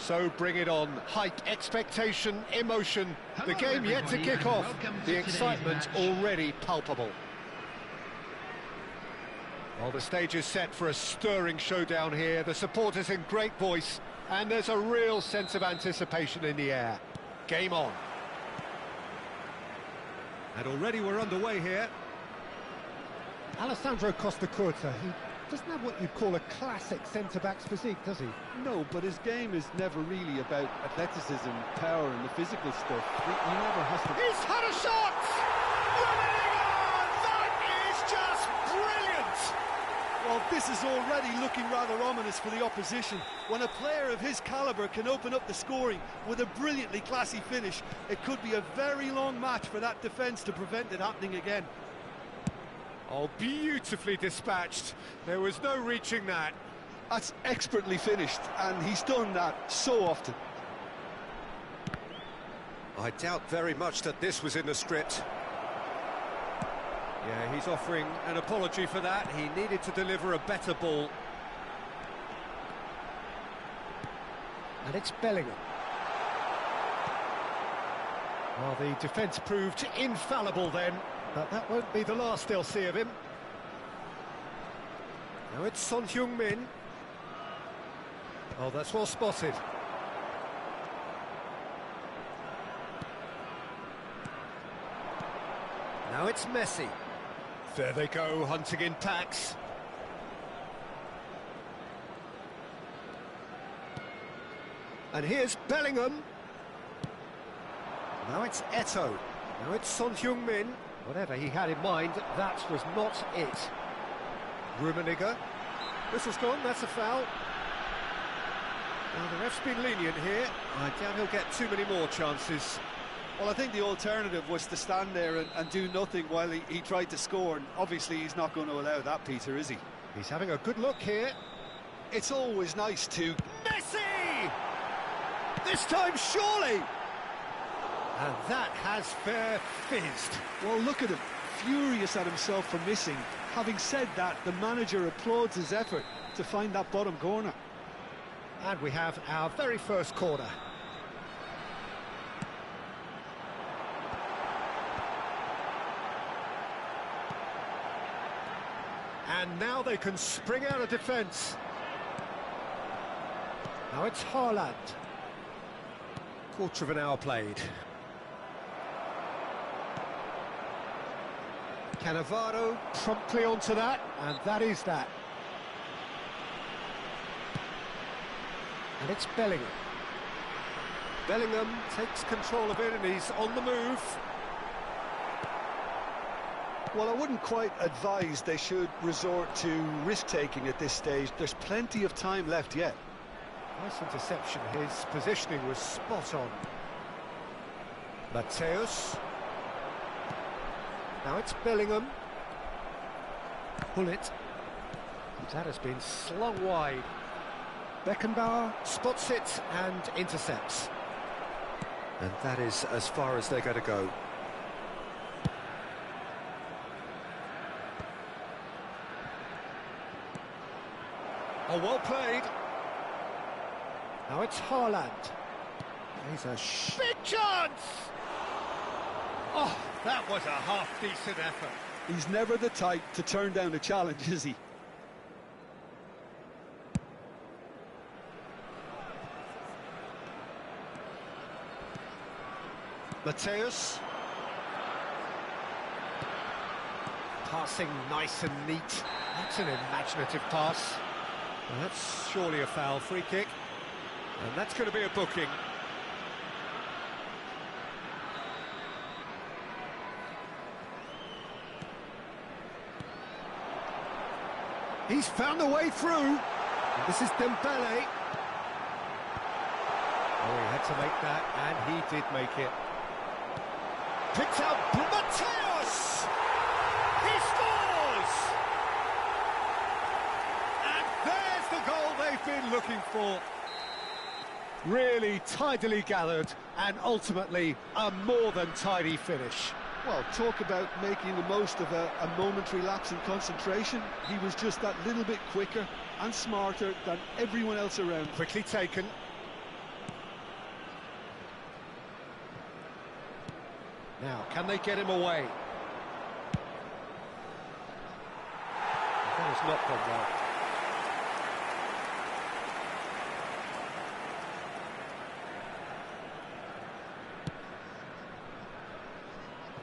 So bring it on. Hype, expectation, emotion. The game yet to kick off. The excitement already palpable. Well, the stage is set for a stirring showdown here. The supporters in great voice, and there's a real sense of anticipation in the air. Game on. And already we're underway here. Alessandro Costa Curta, he doesn't have what you'd call a classic centre-back's physique, does he? No, but his game is never really about athleticism, power and the physical stuff. He never has to... He's had a shot! That is just brilliant! Well, this is already looking rather ominous for the opposition. When a player of his calibre can open up the scoring with a brilliantly classy finish, it could be a very long match for that defence to prevent it happening again. Oh, beautifully dispatched. There was no reaching that. That's expertly finished, and he's done that so often. I doubt very much that this was in the script. Yeah, he's offering an apology for that. He needed to deliver a better ball. And it's Bellingham. Well, the defence proved infallible then, but that won't be the last they'll see of him. Now it's Son Heung-min. Oh, that's well spotted. Now it's Messi. There they go, hunting in packs. And here's Bellingham. Now it's Eto'o. Now it's Son Heung-min. Whatever he had in mind, that was not it. Rummenigge. Whistle's gone, that's a foul. Now the ref's been lenient here. I doubt he'll get too many more chances. Well, I think the alternative was to stand there and do nothing while he tried to score, and obviously he's not going to allow that, Peter, is he? He's having a good look here. It's always nice to... Messi! This time, surely! And that has fair fizzed. Well, look at him, furious at himself for missing. Having said that, the manager applauds his effort to find that bottom corner. And we have our very first corner. And now they can spring out of defence. Now it's Haaland. Quarter of an hour played. Cannavaro promptly onto that, and that is that. And it's Bellingham. Bellingham takes control of it and he's on the move. Well, I wouldn't quite advise they should resort to risk-taking at this stage. There's plenty of time left yet. Nice interception. His positioning was spot on. Mateus. Now it's Bellingham. Bullet. That has been slung wide. Beckenbauer spots it and intercepts. And that is as far as they're going to go. Oh, well played. Now it's Haaland. He's a big chance! Oh, that was a half-decent effort. He's never the type to turn down a challenge, is he? Mateus. Passing nice and neat. That's an imaginative pass. Well, that's surely a foul, free kick. And that's going to be a booking. He's found a way through. This is Dembele. Oh, he had to make that, and he did make it. Picks out Mateus! He scores! And there's the goal they've been looking for. Really tidily gathered, and ultimately a more than tidy finish. Well, talk about making the most of a momentary lapse in concentration. He was just that little bit quicker and smarter than everyone else around. Quickly taken. Now, can they get him away? That has not gone well.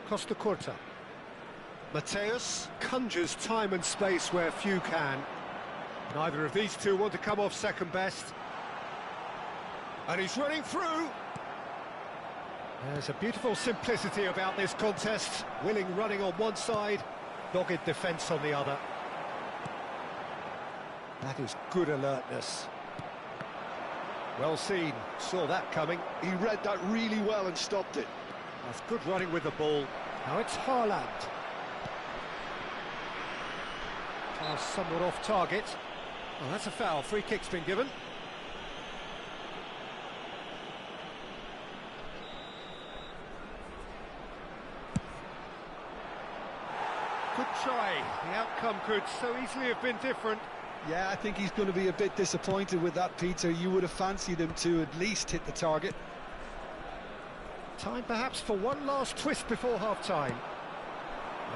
Costa Curta. Mateus conjures time and space where few can. Neither of these two want to come off second best. And he's running through. There's a beautiful simplicity about this contest. Willing running on one side, dogged defence on the other. That is good alertness. Well seen, saw that coming. He read that really well and stopped it. That's good running with the ball. Now it's Haaland. Pass somewhat off target. Oh, that's a foul. Free kick's been given. Good try. The outcome could so easily have been different. Yeah, I think he's going to be a bit disappointed with that, Peter. You would have fancied him to at least hit the target. Time perhaps for one last twist before half-time.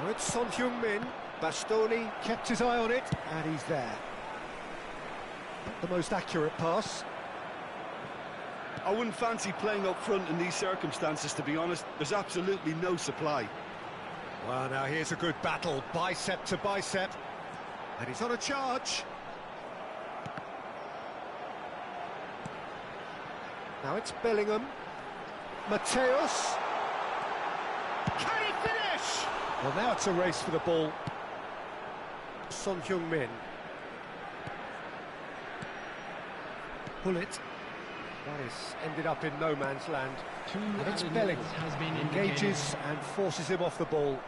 Now it's Son Heung-min. Bastoni kept his eye on it, and he's there. Not the most accurate pass. I wouldn't fancy playing up front in these circumstances, to be honest. There's absolutely no supply. Well, now here's a good battle, bicep to bicep. And he's on a charge. Now it's Bellingham. Mateus. Can he finish? Well, now it's a race for the ball. Son Heung-min. Bullet. That is ended up in no man's land. And it's Bellingham. Engages and forces him off the ball.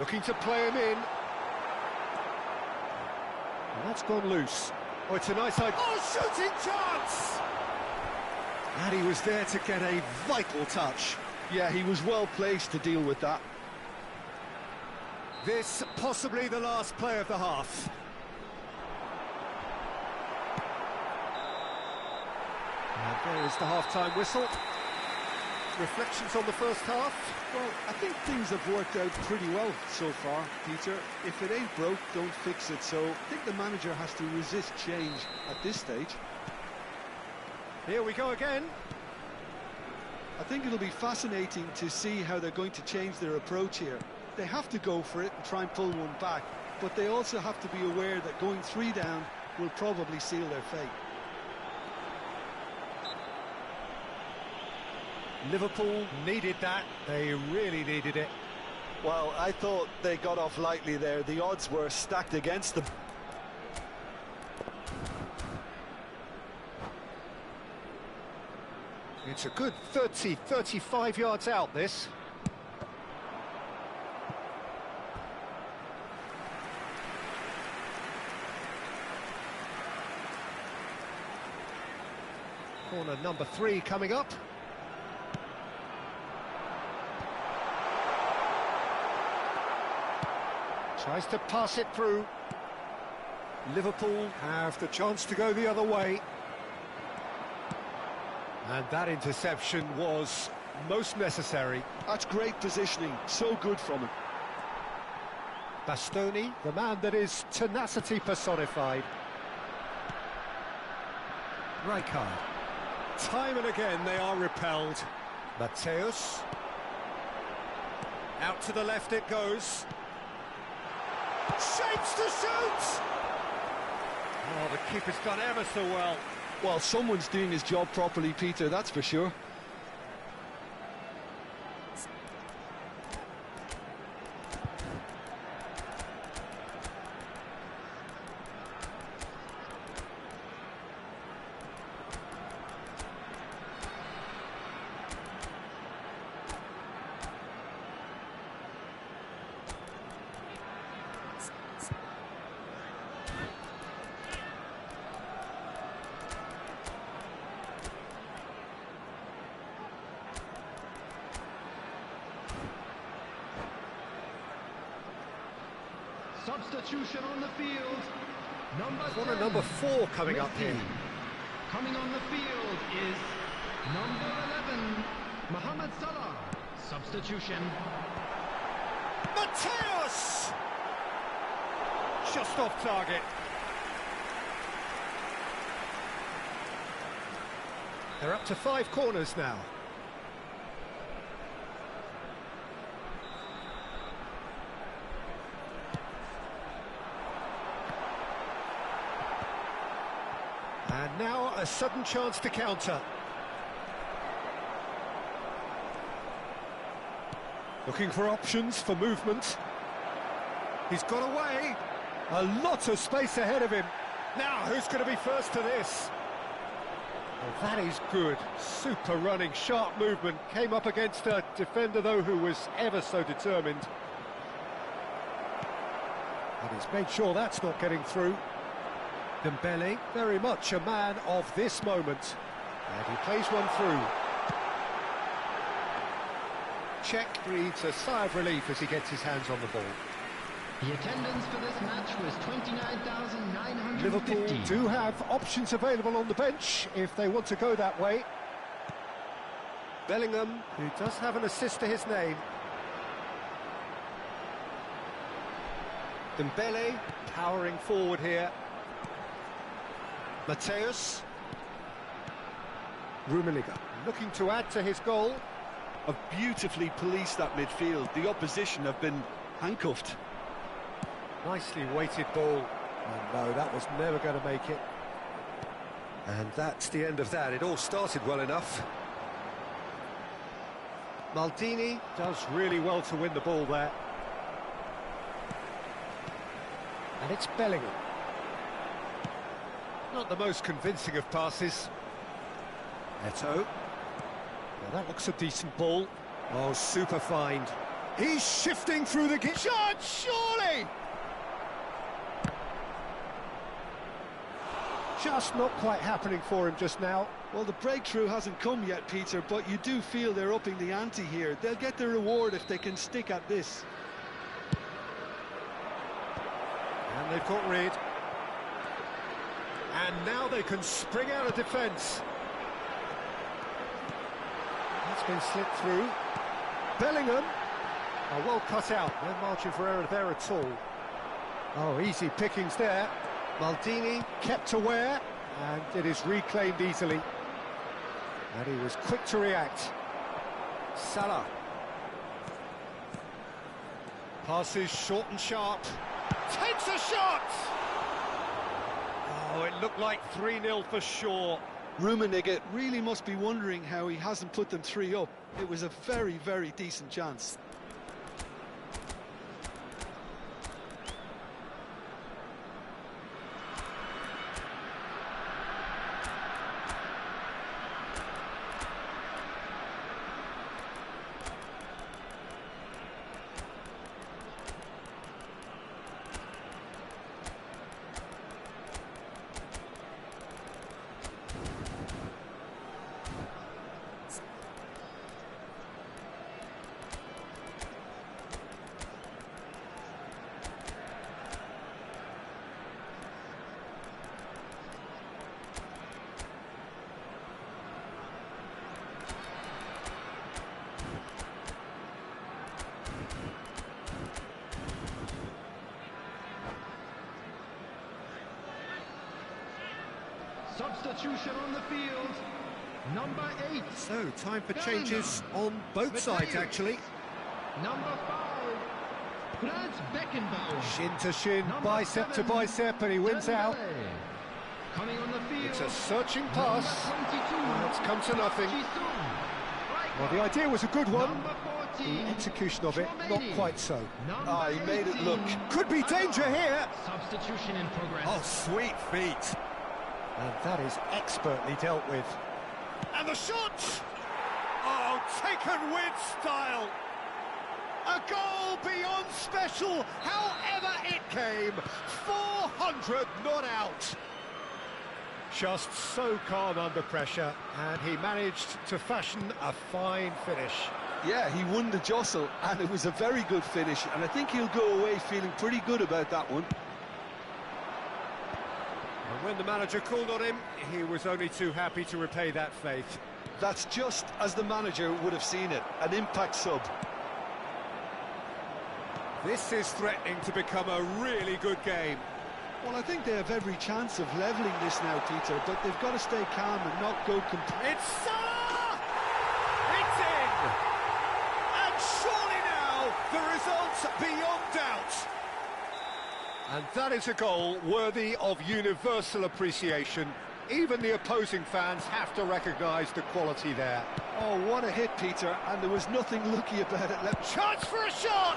Looking to play him in. And that's gone loose. Oh, it's a nice idea. Oh, shooting chance! And he was there to get a vital touch. Yeah, he was well placed to deal with that. This possibly the last play of the half. And there is the half-time whistle. Reflections on the first half? Well, I think things have worked out pretty well so far, Peter. If it ain't broke, don't fix it. So I think the manager has to resist change at this stage. Here we go again. I think it'll be fascinating to see how they're going to change their approach here. They have to go for it and try and pull one back, but they also have to be aware that going 3 down will probably seal their fate. Liverpool needed that. They really needed it. Well, I thought they got off lightly there. The odds were stacked against them. It's a good 35 yards out, this. Corner number 3 coming up. Tries to pass it through. Liverpool have the chance to go the other way. And that interception was most necessary. That's great positioning, so good from him. Bastoni, the man that is tenacity personified. Rijkaard. Time and again they are repelled. Mateus. Out to the left it goes. Shapes to shoot! Oh, the keeper's done ever so well. Well, someone's doing his job properly, Peter, that's for sure. Substitution on the field. Corner number 4 coming up here. Coming on the field is number 11, Mohamed Salah. Substitution. Mateus! Just off target. They're up to 5 corners now. And now a sudden chance to counter. Looking for options for movement. He's got away. A lot of space ahead of him. Now, who's going to be first to this? Well, that is good. Super running, sharp movement. Came up against a defender, though, who was ever so determined. And he's made sure that's not getting through. Dembele, very much a man of this moment. And he plays one through. Czech breathes a sigh of relief as he gets his hands on the ball. The attendance for this match was 29,950. Liverpool do have options available on the bench if they want to go that way. Bellingham, who does have an assist to his name. Dembele, powering forward here. Mateus. Rummenigge, looking to add to his goal. Have beautifully policed that midfield. The opposition have been handcuffed. Nicely weighted ball. Oh, no, that was never going to make it. And that's the end of that. It all started well enough. Maldini does really well to win the ball there. And it's Bellingham. Not the most convincing of passes. Neto. Now that looks a decent ball. Oh, super find. He's shifting through the shot, surely! Just not quite happening for him just now. Well, the breakthrough hasn't come yet, Peter, but you do feel they're upping the ante here. They'll get their reward if they can stick at this. And they've got rid. And now they can spring out of defence. That's been slipped through. Bellingham. Oh, well cut out. No margin for error there at all. Oh, easy pickings there. Maldini kept aware, and it is reclaimed easily. And he was quick to react. Salah. Passes short and sharp. Takes a shot! Oh, it looked like 3-0 for sure. Rummenigge really must be wondering how he hasn't put them 3 up. It was a very, very decent chance. Substitution on the field. Number 8. So, time for changes on both sides, actually. Number 5. Franz Beckenbauer. Shin to shin, Number bicep 7, to bicep, and he wins out. Coming on the field. It's a searching pass. Number 22. It's come to nothing. Right Well, the idea was a good one. Number 14. The execution of it, not quite so. Ah, he made it look. Could be danger here. Substitution in progress. Oh, sweet feet. And that is expertly dealt with. And the shot! Oh, taken with style. A goal beyond special, however it came. 400 not out. Just so calm under pressure, and he managed to fashion a fine finish. Yeah, he won the jostle, and it was a very good finish, and I think he'll go away feeling pretty good about that one. When the manager called on him, he was only too happy to repay that faith. That's just as the manager would have seen it, an impact sub. This is threatening to become a really good game. Well, I think they have every chance of levelling this now, Peter, but they've got to stay calm and not go completely. It's Salah! It's in! And surely now, the result's beyond doubt. And that is a goal worthy of universal appreciation. Even the opposing fans have to recognise the quality there. Oh, what a hit, Peter, and there was nothing lucky about it. Chance for a shot!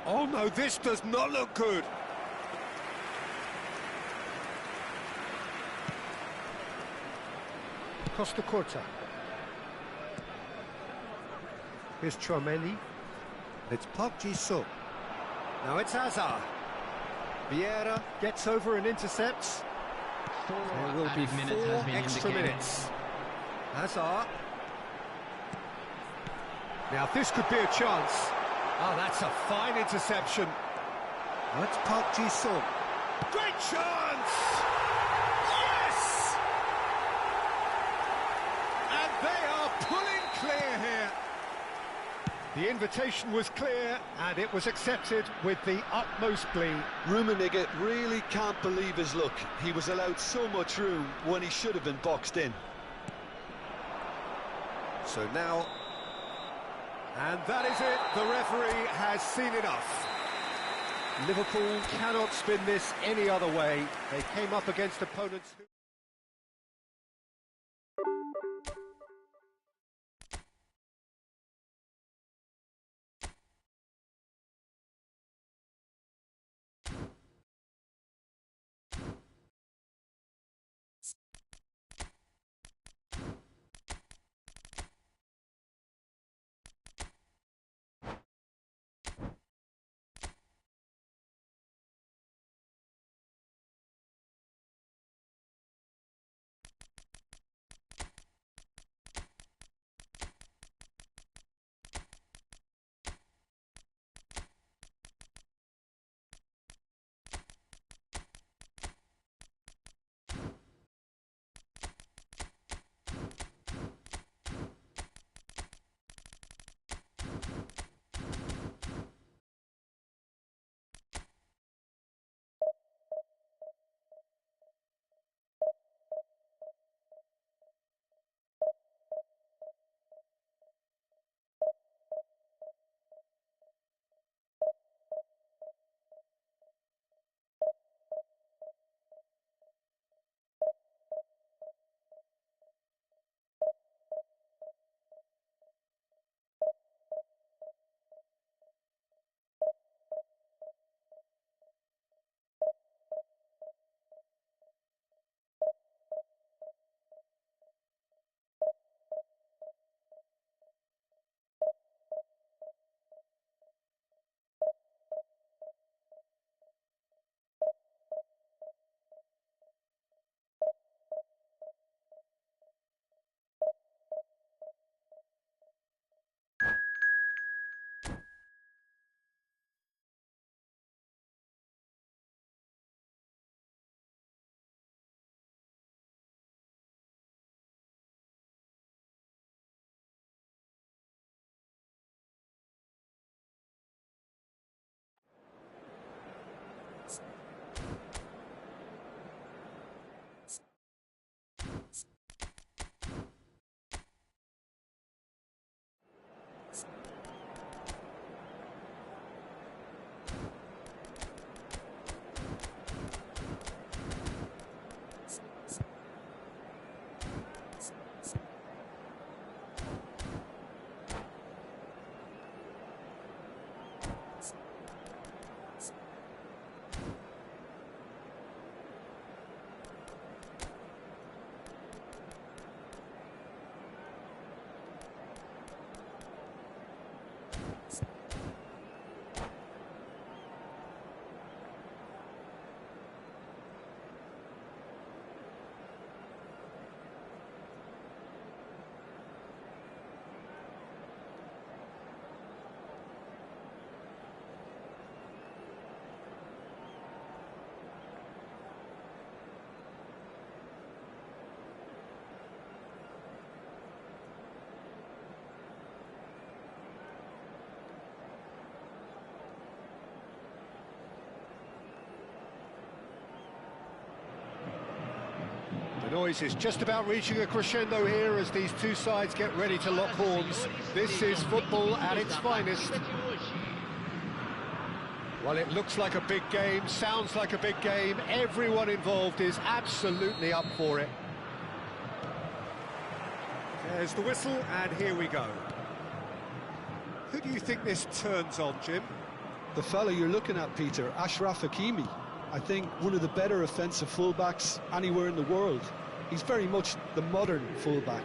Oh no, this does not look good. Costa Corta. Here's Chouameni. It's Park Ji-sung. Now it's Hazard. Vieira gets over and intercepts. There will be 4 extra minutes. Hazard. Now this could be a chance. Oh, that's a fine interception. That's Park Ji-sung. Great chance! Yes! And they are pulling clear here. The invitation was clear, and it was accepted with the utmost glee. Rummenigge really can't believe his luck. He was allowed so much room when he should have been boxed in. So now... And that is it, the referee has seen enough. Liverpool cannot spin this any other way. They came up against opponents who... noise is just about reaching a crescendo here as these two sides get ready to lock horns. This is football at its finest. Well, it looks like a big game, sounds like a big game. Everyone involved is absolutely up for it. There's the whistle, and here we go. Who do you think this turns on, Jim? The fella you're looking at, Peter, Ashraf Hakimi. I think one of the better offensive fullbacks anywhere in the world. He's very much the modern fullback.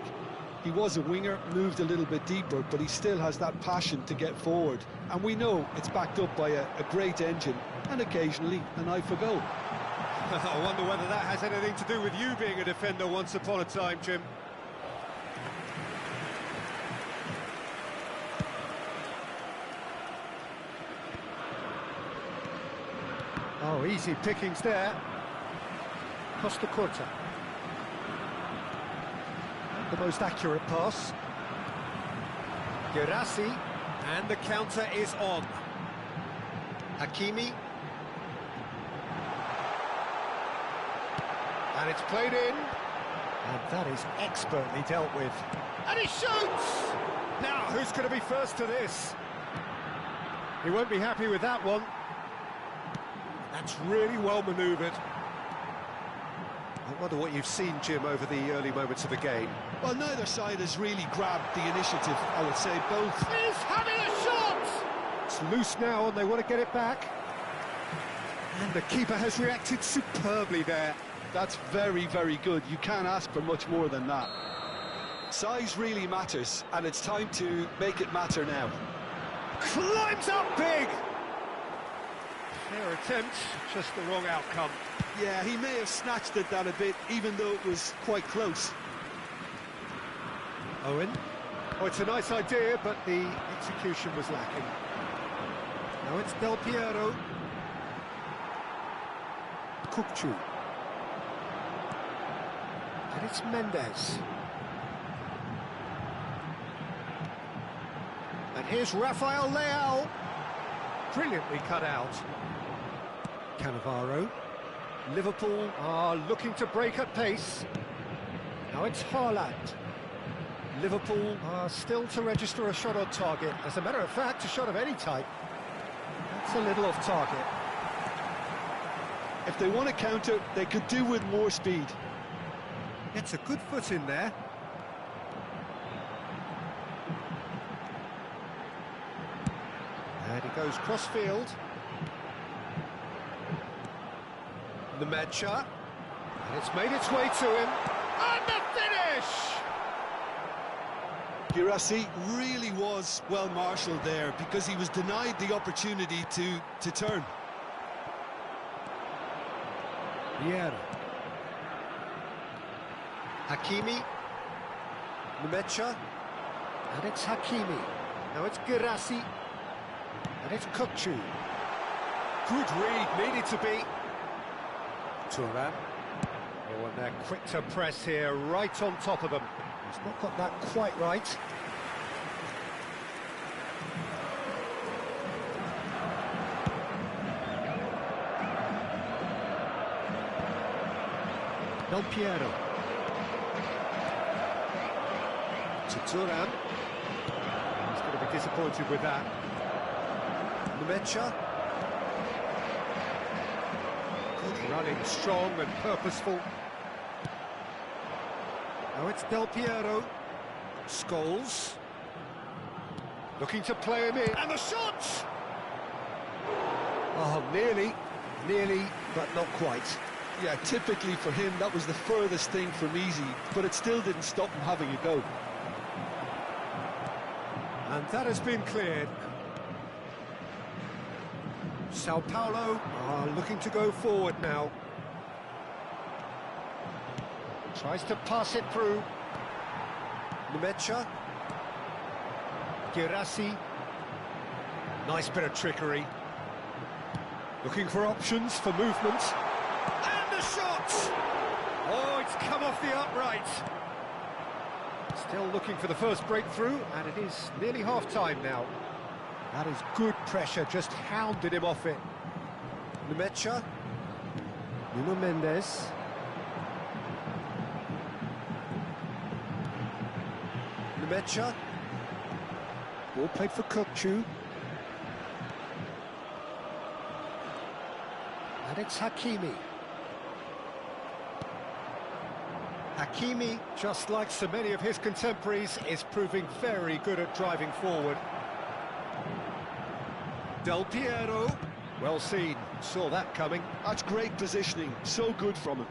He was a winger, moved a little bit deeper, but he still has that passion to get forward. And we know it's backed up by a great engine and occasionally an eye for goal. I wonder whether that has anything to do with you being a defender once upon a time, Jim. Oh, easy pickings there. Costa Curta. The most accurate pass. Guirassy, and the counter is on. Hakimi. And it's played in. And that is expertly dealt with. And he shoots! Now, who's going to be first to this? He won't be happy with that one. That's really well manoeuvred. I wonder what you've seen, Jim, over the early moments of the game. Well, neither side has really grabbed the initiative, I would say. Both. He's having a shot! It's loose now and they want to get it back. And the keeper has reacted superbly there. That's very, very good. You can't ask for much more than that. Size really matters, and it's time to make it matter now. Climbs up big! Fair attempt, just the wrong outcome. Yeah, he may have snatched at that a bit, even though it was quite close. Owen. Oh, it's a nice idea, but the execution was lacking. Now it's Del Piero. Kukcu. And it's Mendes. And here's Rafael Leao. Brilliantly cut out. Cannavaro. Liverpool are looking to break at pace. Now it's Haaland. Liverpool are still to register a shot on target. As a matter of fact, a shot of any type. That's a little off target. If they want to counter, they could do with more speed. Gets a good foot in there. And he goes cross-field. Nemecha. And it's made its way to him. And the finish! Guirassy really was well marshalled there because he was denied the opportunity to turn. Vieira. Hakimi. Nemecha. And it's Hakimi. Now it's Guirassy. And it's Kukcu. Good read, needed to be. Thuram. Oh, and they're quick to press here, right on top of them. He's not got that quite right. Del Piero. To Thuram. He's going to be disappointed with that. Nemecha. Good running, strong and purposeful. Now it's Del Piero. Scholes. Looking to play him in. And the shot! Oh, nearly, but not quite. Yeah, typically for him, that was the furthest thing from easy, but it still didn't stop him having a go. And that has been cleared. Sao Paulo are looking to go forward now. Tries to pass it through. Nemecha. Guirassy. Nice bit of trickery. Looking for options for movement. And the shot! Oh, it's come off the upright. Still looking for the first breakthrough, and it is nearly half-time now. That is good pressure, just hounded him off it. Nemecha. Nuno Mendes. Mecha. Ball played for Kukçu. And it's Hakimi. Hakimi, just like so many of his contemporaries, is proving very good at driving forward. Del Piero. Well seen, saw that coming. That's great positioning, so good from him.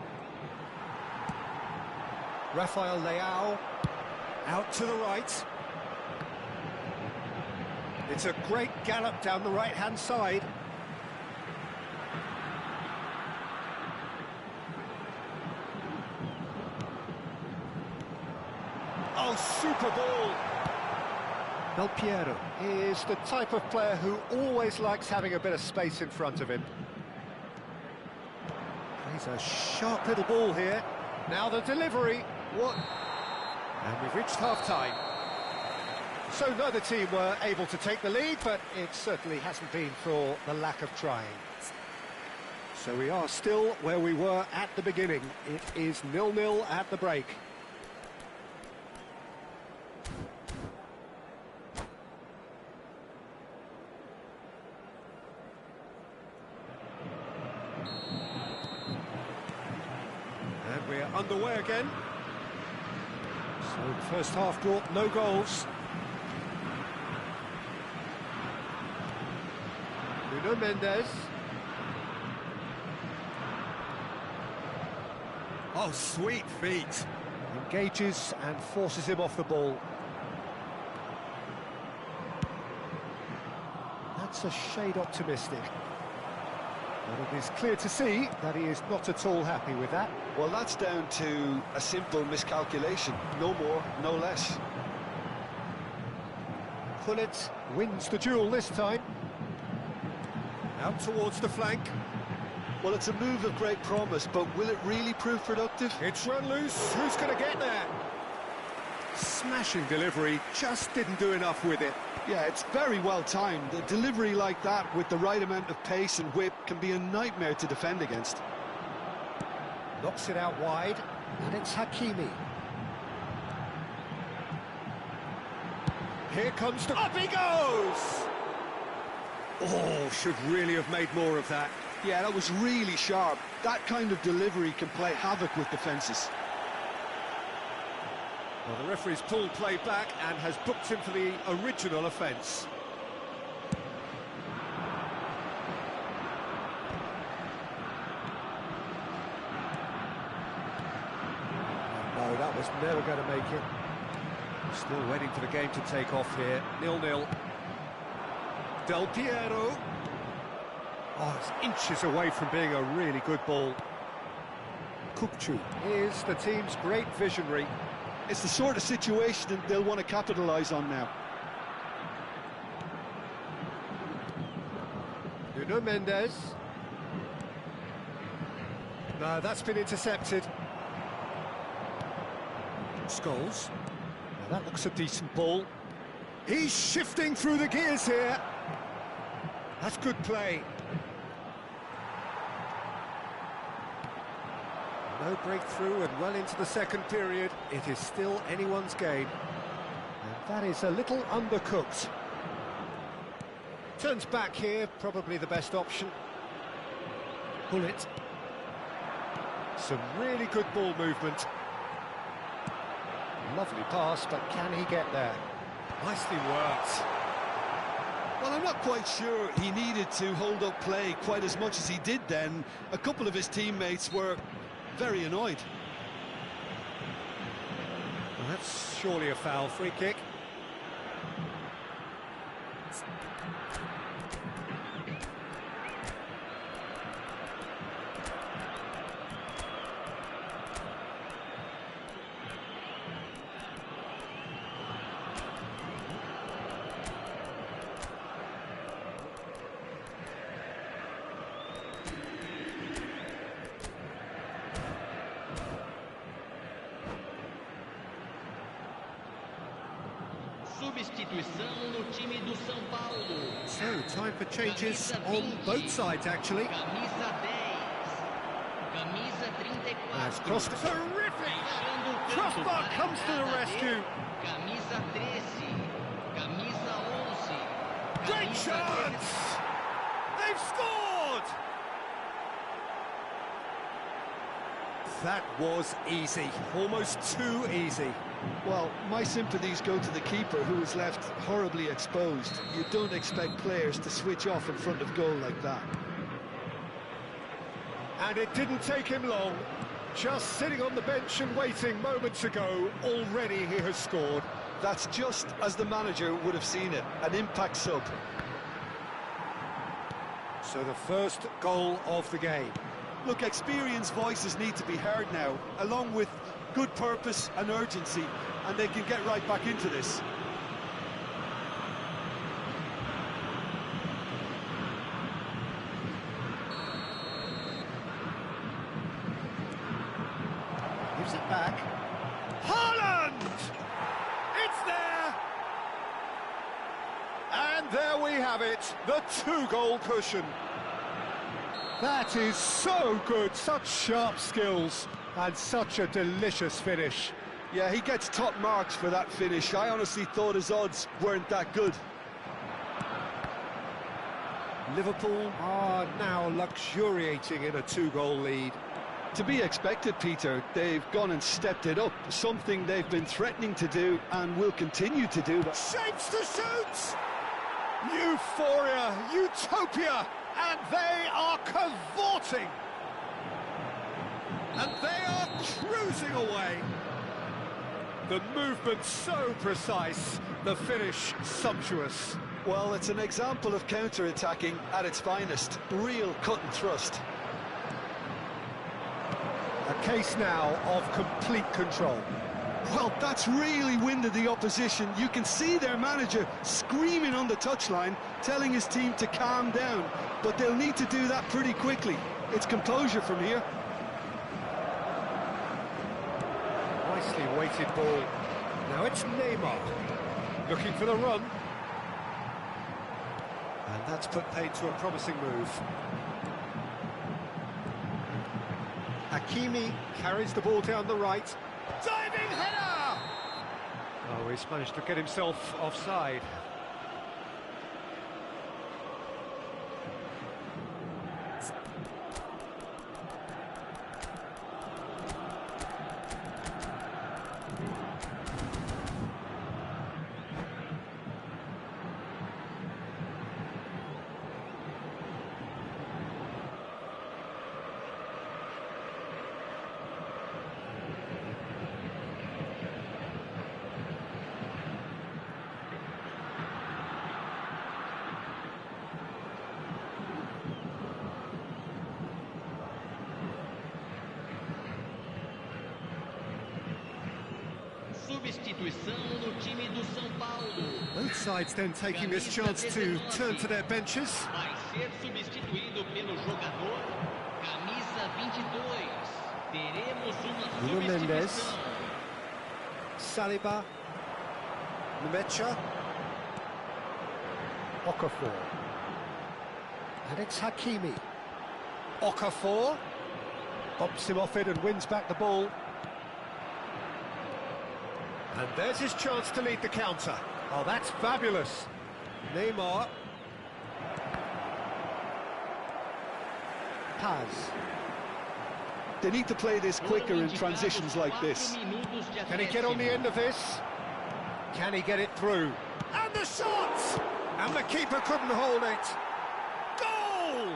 Rafael Leao, out to the right. It's a great gallop down the right-hand side. Oh, super ball! Del Piero is the type of player who always likes having a bit of space in front of him. Plays a sharp little ball here. Now the delivery. What? And we've reached half-time. So neither team were able to take the lead, but it certainly hasn't been for the lack of trying. So we are still where we were at the beginning. It is 0-0 at the break. And we're underway again. So the first half brought no goals. Nuno Mendes. Oh, sweet feet. Engages and forces him off the ball. That's a shade optimistic. But it is clear to see that he is not at all happy with that. Well, that's down to a simple miscalculation. No more, no less. Gullit wins the duel this time. Out towards the flank. Well, it's a move of great promise, but will it really prove productive? It's run loose. Who's going to get there? Smashing delivery, just didn't do enough with it. Yeah, it's very well timed. A delivery like that with the right amount of pace and whip can be a nightmare to defend against. Knocks it out wide, and it's Hakimi. Here comes the... Up he goes! Oh, should really have made more of that. Yeah, that was really sharp. That kind of delivery can play havoc with defences. Well, the referee's pulled play back and has booked him for the original offence. No, that was never going to make it. Still waiting for the game to take off here. 0-0. Del Piero. Oh, it's inches away from being a really good ball. Kukçu is the team's great visionary. It's the sort of situation that they'll want to capitalise on now. Nuno Mendes. No, that's been intercepted. Scholes. Now that looks a decent ball. He's shifting through the gears here. That's good play. No breakthrough and well into the second period. It is still anyone's game. And that is a little undercooked. Turns back here, probably the best option. Gullit. Some really good ball movement. Lovely pass, but can he get there? Nicely worked. Well, I'm not quite sure he needed to hold up play quite as much as he did then. A couple of his teammates were very annoyed. Well, that's surely a foul. Free kick. Substituição no time do São Paulo. So, time for changes on both sides, actually. Camisa 10. Camisa 34. That's crossed. Terrific! Crossed Spark comes to the rescue. Camisa 13, camisa 11. Great chance! They've scored! That was easy, almost too easy. Well, my sympathies go to the keeper, who was left horribly exposed. You don't expect players to switch off in front of goal like that. And it didn't take him long. Just sitting on the bench and waiting moments ago, already he has scored. That's just as the manager would have seen it, an impact sub. So the first goal of the game. Look, experienced voices need to be heard now, along with good purpose and urgency, and they can get right back into this. Gives it back. Haaland! It's there! And there we have it, the two-goal cushion. That is so good, such sharp skills, and such a delicious finish. Yeah, he gets top marks for that finish. I honestly thought his odds weren't that good. Liverpool are now luxuriating in a two-goal lead. To be expected, Peter. They've gone and stepped it up, something they've been threatening to do and will continue to do. Shapes to shoot! Euphoria, utopia, and they are cavorting. And they are cruising away. The movement so precise, the finish sumptuous. Well, it's an example of counter-attacking at its finest. Real cut and thrust. A case now of complete control. Well, that's really winded the opposition. You can see their manager screaming on the touchline, telling his team to calm down. But they'll need to do that pretty quickly. It's composure from here. Nicely weighted ball. Now it's Neymar looking for the run. And that's put paid to a promising move. Hakimi carries the ball down the right. Diving header! Oh, he's managed to get himself offside. Substituição no time do São Paulo. Both sides then taking this chance to turn to their benches. Vai ser substituído pelo jogador camisa 22. Teremos uma Nuno Mendes. substituição. Saliba. Nmecha. Okafor. And it's Hakimi. Okafor. Bumps him off it and wins back the ball. And there's his chance to lead the counter. Oh, that's fabulous. Neymar. Paz. They need to play this quicker in transitions like this. Can he get on the end of this? Can he get it through? And the shot! And the keeper couldn't hold it. Goal!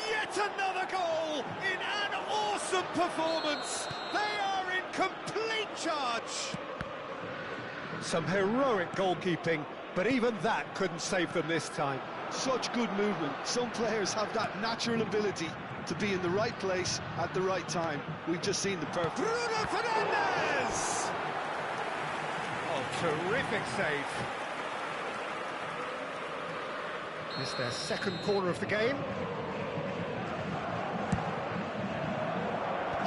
Yet another goal in an awesome performance. They are in complete charge. Some heroic goalkeeping, but even that couldn't save them this time. Such good movement. Some players have that natural ability to be in the right place at the right time. We've just seen the perfect. Bruno Fernandes! Oh, terrific save. It's their second corner of the game.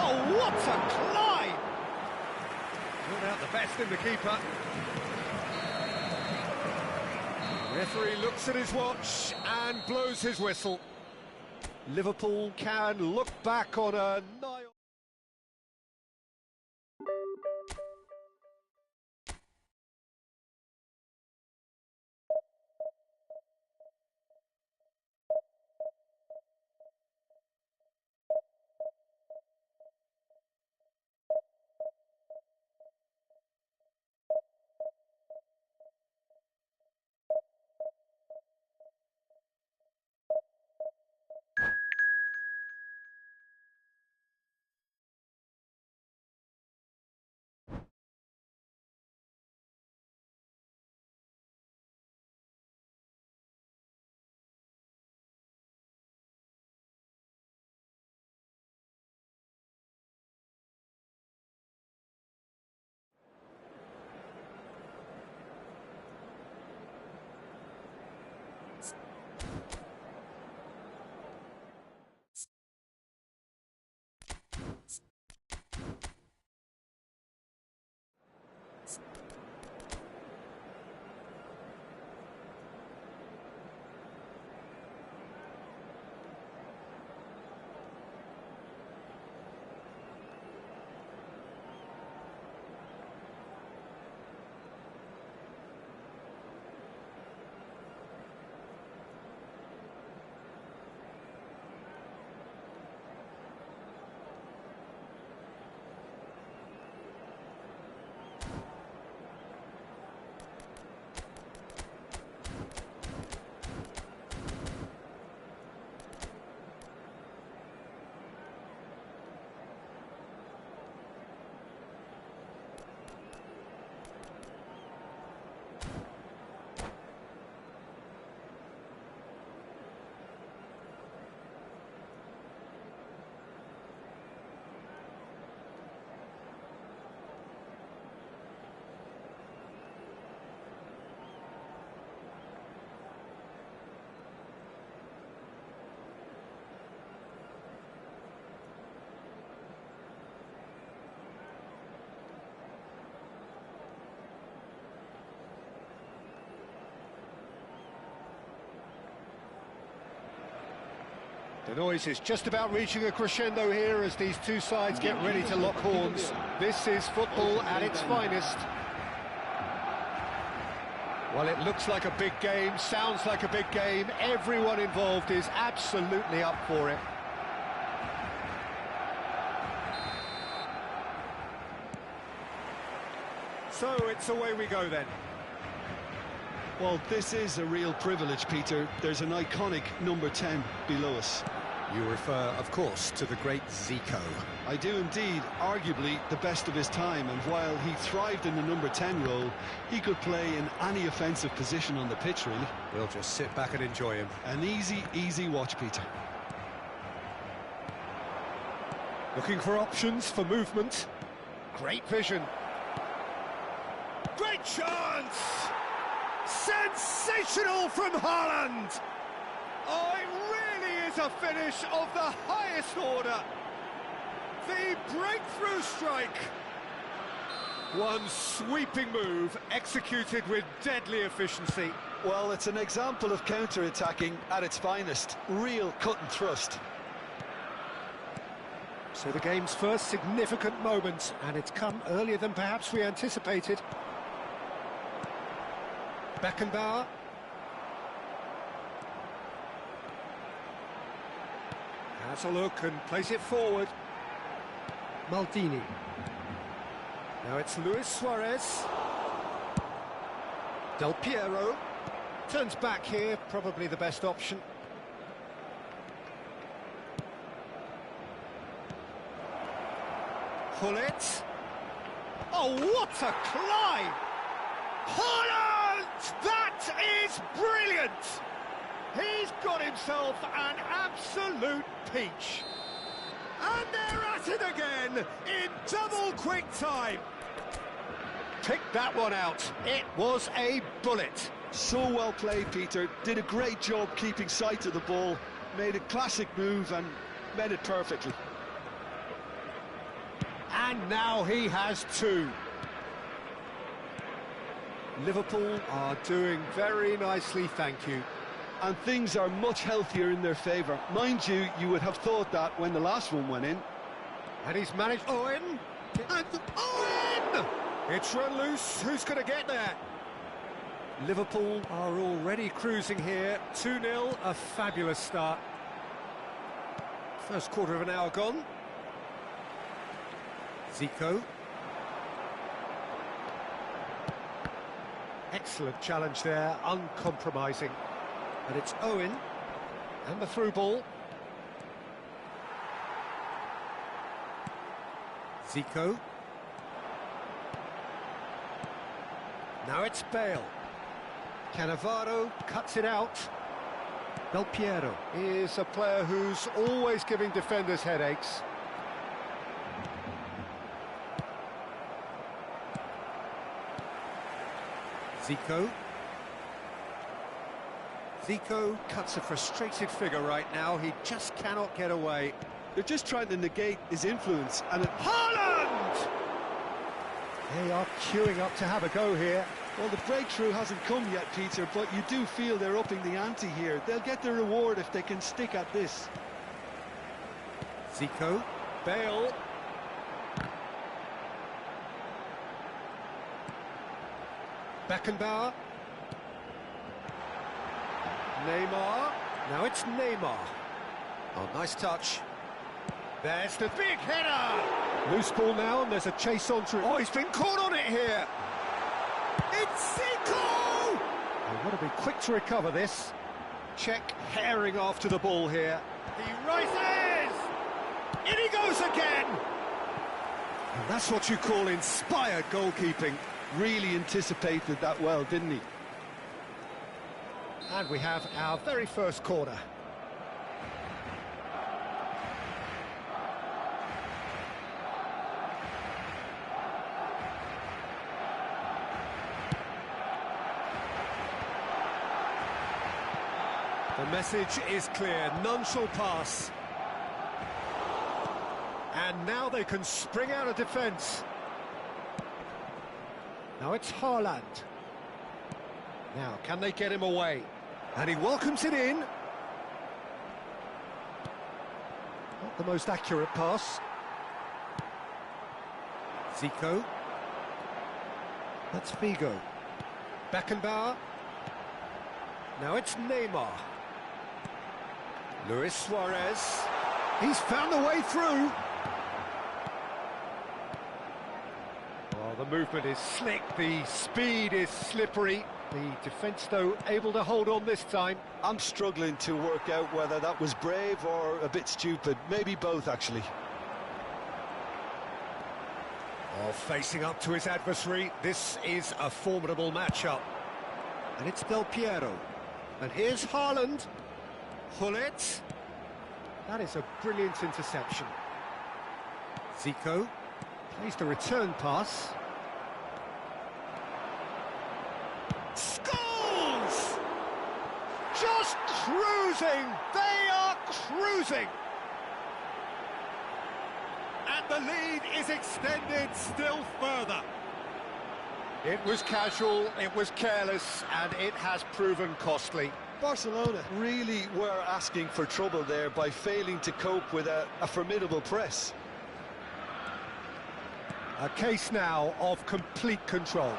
Oh, what a climb! Brought out the best in the keeper. Referee looks at his watch and blows his whistle. Liverpool can look back on a The noise is just about reaching a crescendo here as these two sides get ready to lock horns. This is football at its finest. Well, it looks like a big game, sounds like a big game. Everyone involved is absolutely up for it. So it's away we go then. Well, this is a real privilege, Peter. There's an iconic number 10 below us. You refer, of course, to the great Zico. I do indeed, arguably the best of his time, and while he thrived in the number 10 role, he could play in any offensive position on the pitch, really. We'll just sit back and enjoy him. An easy watch, Peter. Looking for options for movement. Great vision. Great chance! Sensational from Haaland! Oh, it really is a finish of the highest order. The breakthrough strike. One sweeping move executed with deadly efficiency. Well, it's an example of counter-attacking at its finest. Real cut and thrust. So the game's first significant moment, and it's come earlier than perhaps we anticipated. Beckenbauer. Has a look and plays it forward. Maldini. Now it's Luis Suarez. Del Piero. Turns back here, probably the best option. Hullet. Oh, what a climb! Haaland! That is brilliant! He's got himself an absolute peach. And they're at it again in double quick time. Pick that one out. It was a bullet. So well played, Peter. Did a great job keeping sight of the ball. Made a classic move and made it perfectly. And now he has two. Liverpool are doing very nicely, thank you. And things are much healthier in their favour. Mind you, you would have thought that when the last one went in. And he's managed... Owen! And Owen! It's run loose. Who's going to get there? Liverpool are already cruising here. 2-0, a fabulous start. First quarter of an hour gone. Zico. Excellent challenge there, uncompromising. And it's Owen, and the through ball. Zico. Now it's Bale. Cannavaro cuts it out. Del Piero is a player who's always giving defenders headaches. Zico. Zico cuts a frustrated figure right now. He just cannot get away. They're just trying to negate his influence, and Haaland! They are queuing up to have a go here. well, the breakthrough hasn't come yet, Peter, but you do feel they're upping the ante here. They'll get their reward if they can stick at this. Zico. Bale. Beckenbauer. Neymar. Now it's Neymar. Oh, nice touch. There's the big header! Loose ball now, and there's a chase on through. Oh, he's been caught on it here! It's Zico! Oh, got to be quick to recover this. Czech herring after the ball here. He rises! In he goes again! And that's what you call inspired goalkeeping. Really anticipated that well, didn't he? And we have our very first corner. The message is clear, none shall pass. And now they can spring out of defence. Now it's Haaland. Now, can they get him away? And he welcomes it in. the most accurate pass. Zico. That's Figo. Beckenbauer. Now it's Neymar. Luis Suarez. He's found the way through. Well, the movement is slick, the speed is slippery. The defence, though, able to hold on this time. I'm struggling to work out whether that was brave or a bit stupid. Maybe both, actually. Oh, facing up to his adversary, this is a formidable matchup. And it's Del Piero. And here's Haaland. Hullet. That is a brilliant interception. Zico plays the return pass. Scores! Just cruising! They are cruising! And the lead is extended still further. It was casual, it was careless, and it has proven costly. Barcelona really were asking for trouble there by failing to cope with a formidable press. A case now of complete control.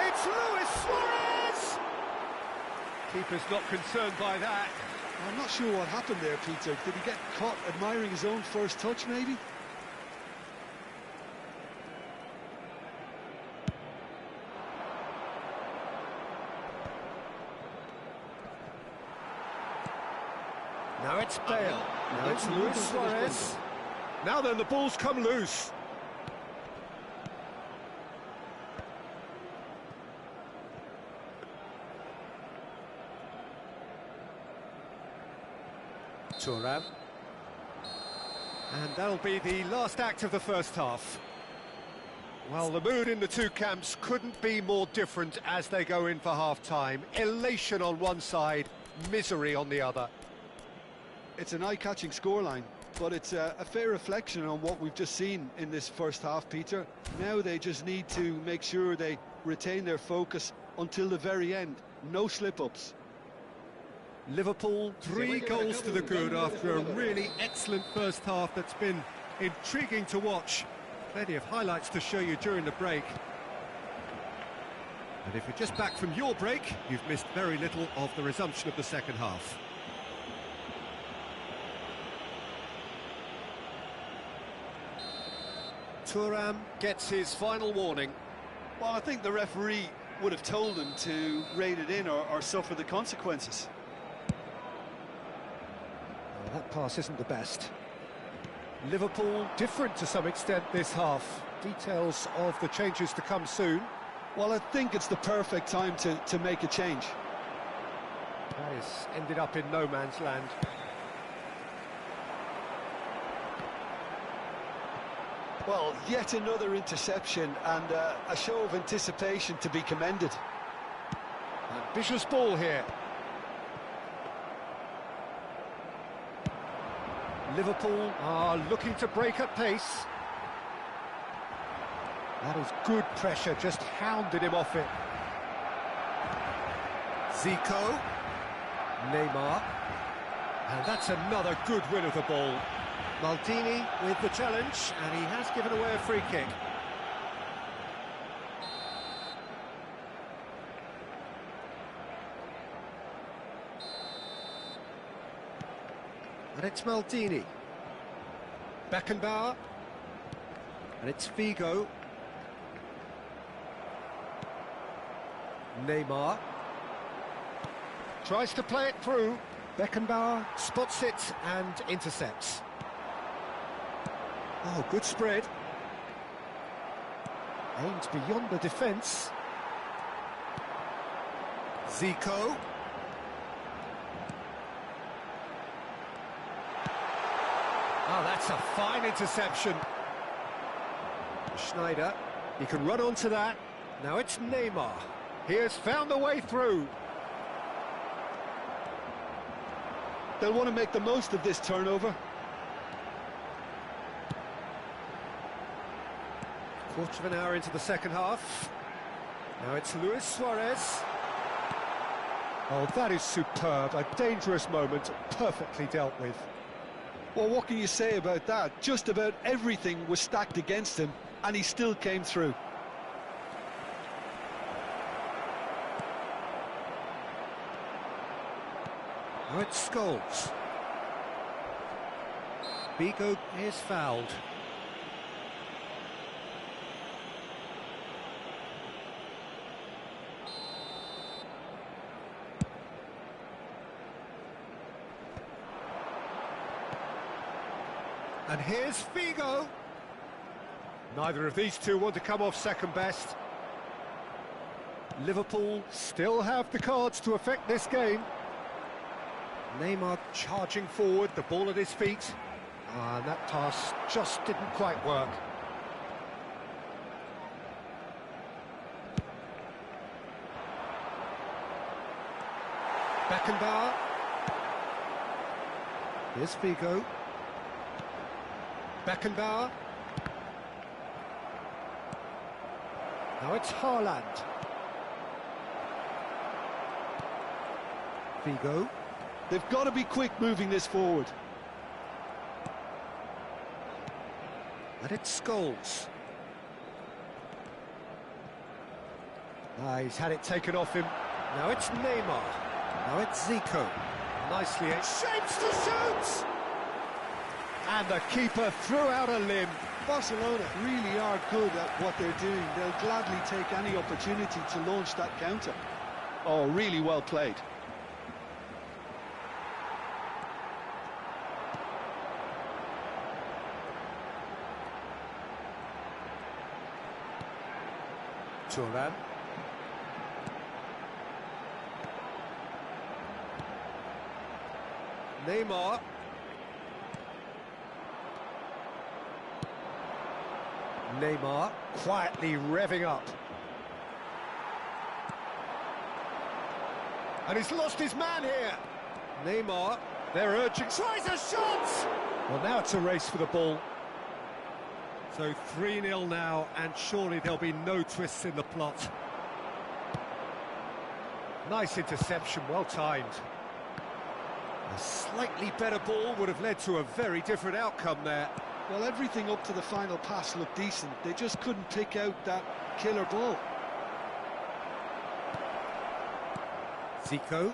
It's Luis Suarez! Keeper's not concerned by that. I'm not sure what happened there, Peter. Did he get caught admiring his own first touch, maybe? Now it's Bale. Now it's Luis Suarez. Now then, the ball's come loose. Thuram. And that'll be the last act of the first half. Well, the mood in the two camps couldn't be more different as they go in for half-time. Elation on one side, misery on the other. It's an eye-catching scoreline, but it's a fair reflection on what we've just seen in this first half, Peter. Now they just need to make sure they retain their focus until the very end. No slip-ups. Liverpool, 3 goals to the good after a really excellent first half that's been intriguing to watch. Plenty of highlights to show you during the break. And if you're just back from your break, you've missed very little of the resumption of the second half. Thuram gets his final warning. Well, I think the referee would have told him to rein it in or suffer the consequences. Well, that pass isn't the best. Liverpool different to some extent this half. Details of the changes to come soon. Well, I think it's the perfect time to make a change. That has ended up in no man's land. Well, yet another interception and a show of anticipation to be commended. Ambitious ball here. Liverpool are looking to break at pace. That is good pressure, just hounded him off it. Zico. Neymar. And that's another good win of the ball. Maldini with the challenge, and he has given away a free kick. And it's Maldini. Beckenbauer. And it's Figo. Neymar. Tries to play it through. Beckenbauer spots it and intercepts. Oh, good spread. Aimed beyond the defence. Zico. Oh, that's a fine interception. Schneider, he can run onto that. Now it's Neymar. He has found the way through. They'll want to make the most of this turnover. Quarter of an hour into the second half. Now it's Luis Suarez. Oh, that is superb. A dangerous moment, perfectly dealt with. Well, what can you say about that? Just about everything was stacked against him, and he still came through. Now it's Scholes. Vigo is fouled. And here's Figo. Neither of these two want to come off second best. Liverpool still have the cards to affect this game. Neymar charging forward, the ball at his feet. And that pass just didn't quite work. Beckenbauer. Here's Figo. Beckenbauer. Now it's Haaland. Figo. They've got to be quick moving this forward. And it's Scholes. He's had it taken off him. Now it's Neymar. Now it's Zico. Nicely it shapes to shoot! And the keeper threw out a limb. Barcelona really are good at what they're doing. They'll gladly take any opportunity to launch that counter. Oh, really well played. Turan. Neymar. Neymar quietly revving up. And he's lost his man here. Neymar, they're urging, tries a shot! Well, now it's a race for the ball. So 3-0 now, and surely there'll be no twists in the plot. Nice interception, well timed. A slightly better ball would have led to a very different outcome there. Well, everything up to the final pass looked decent. They just couldn't pick out that killer ball. Zico.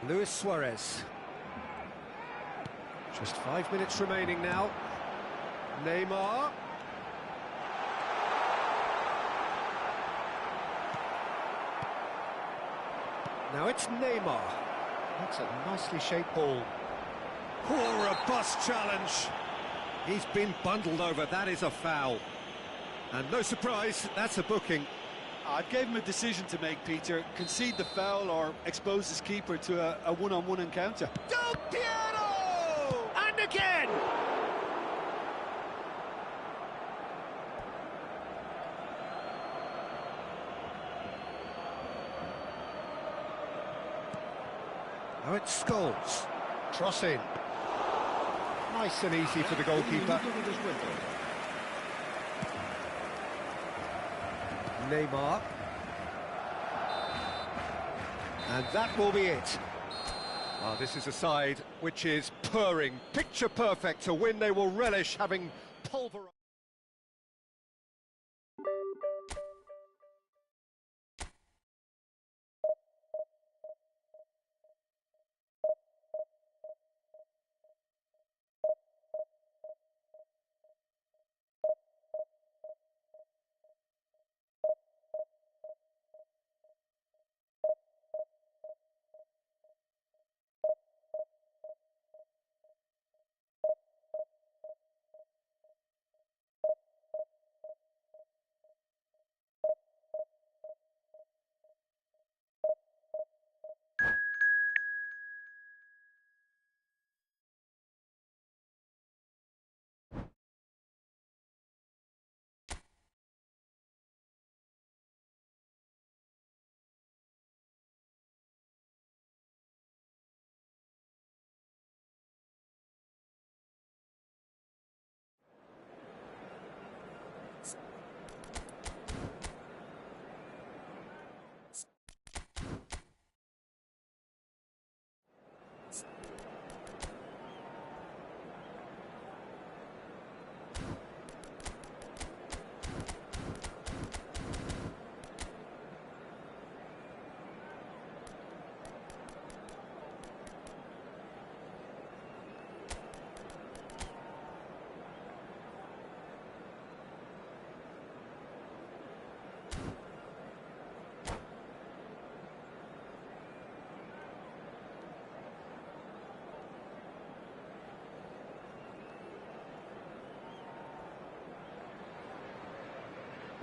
Luis Suarez. Just 5 minutes remaining now. Neymar. Now it's Neymar. That's a nicely shaped ball. Oh, robust challenge. He's been bundled over. That is a foul. And no surprise, that's a booking. I gave him a decision to make, Peter. Concede the foul or expose his keeper to a one-on-one encounter. Del Piero! And again! Now it's Scholes. Cross in. Nice and easy for the goalkeeper. Neymar. And that will be it. This is a side which is purring, picture perfect to win. They will relish having pulverized.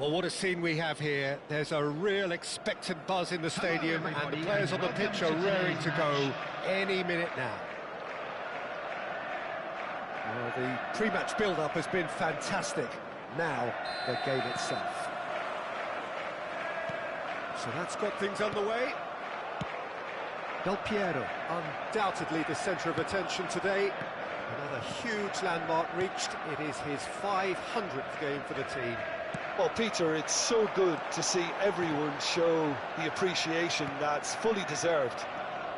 Well, what a scene we have here. There's a real expectant buzz in the stadium, and the players on the pitch are raring to go any minute now. Well, the pre-match build-up has been fantastic. Now, the game itself. So that's got things underway. Del Piero, undoubtedly the centre of attention today. Another huge landmark reached. It is his 500th game for the team. Well, Peter, it's so good to see everyone show the appreciation that's fully deserved.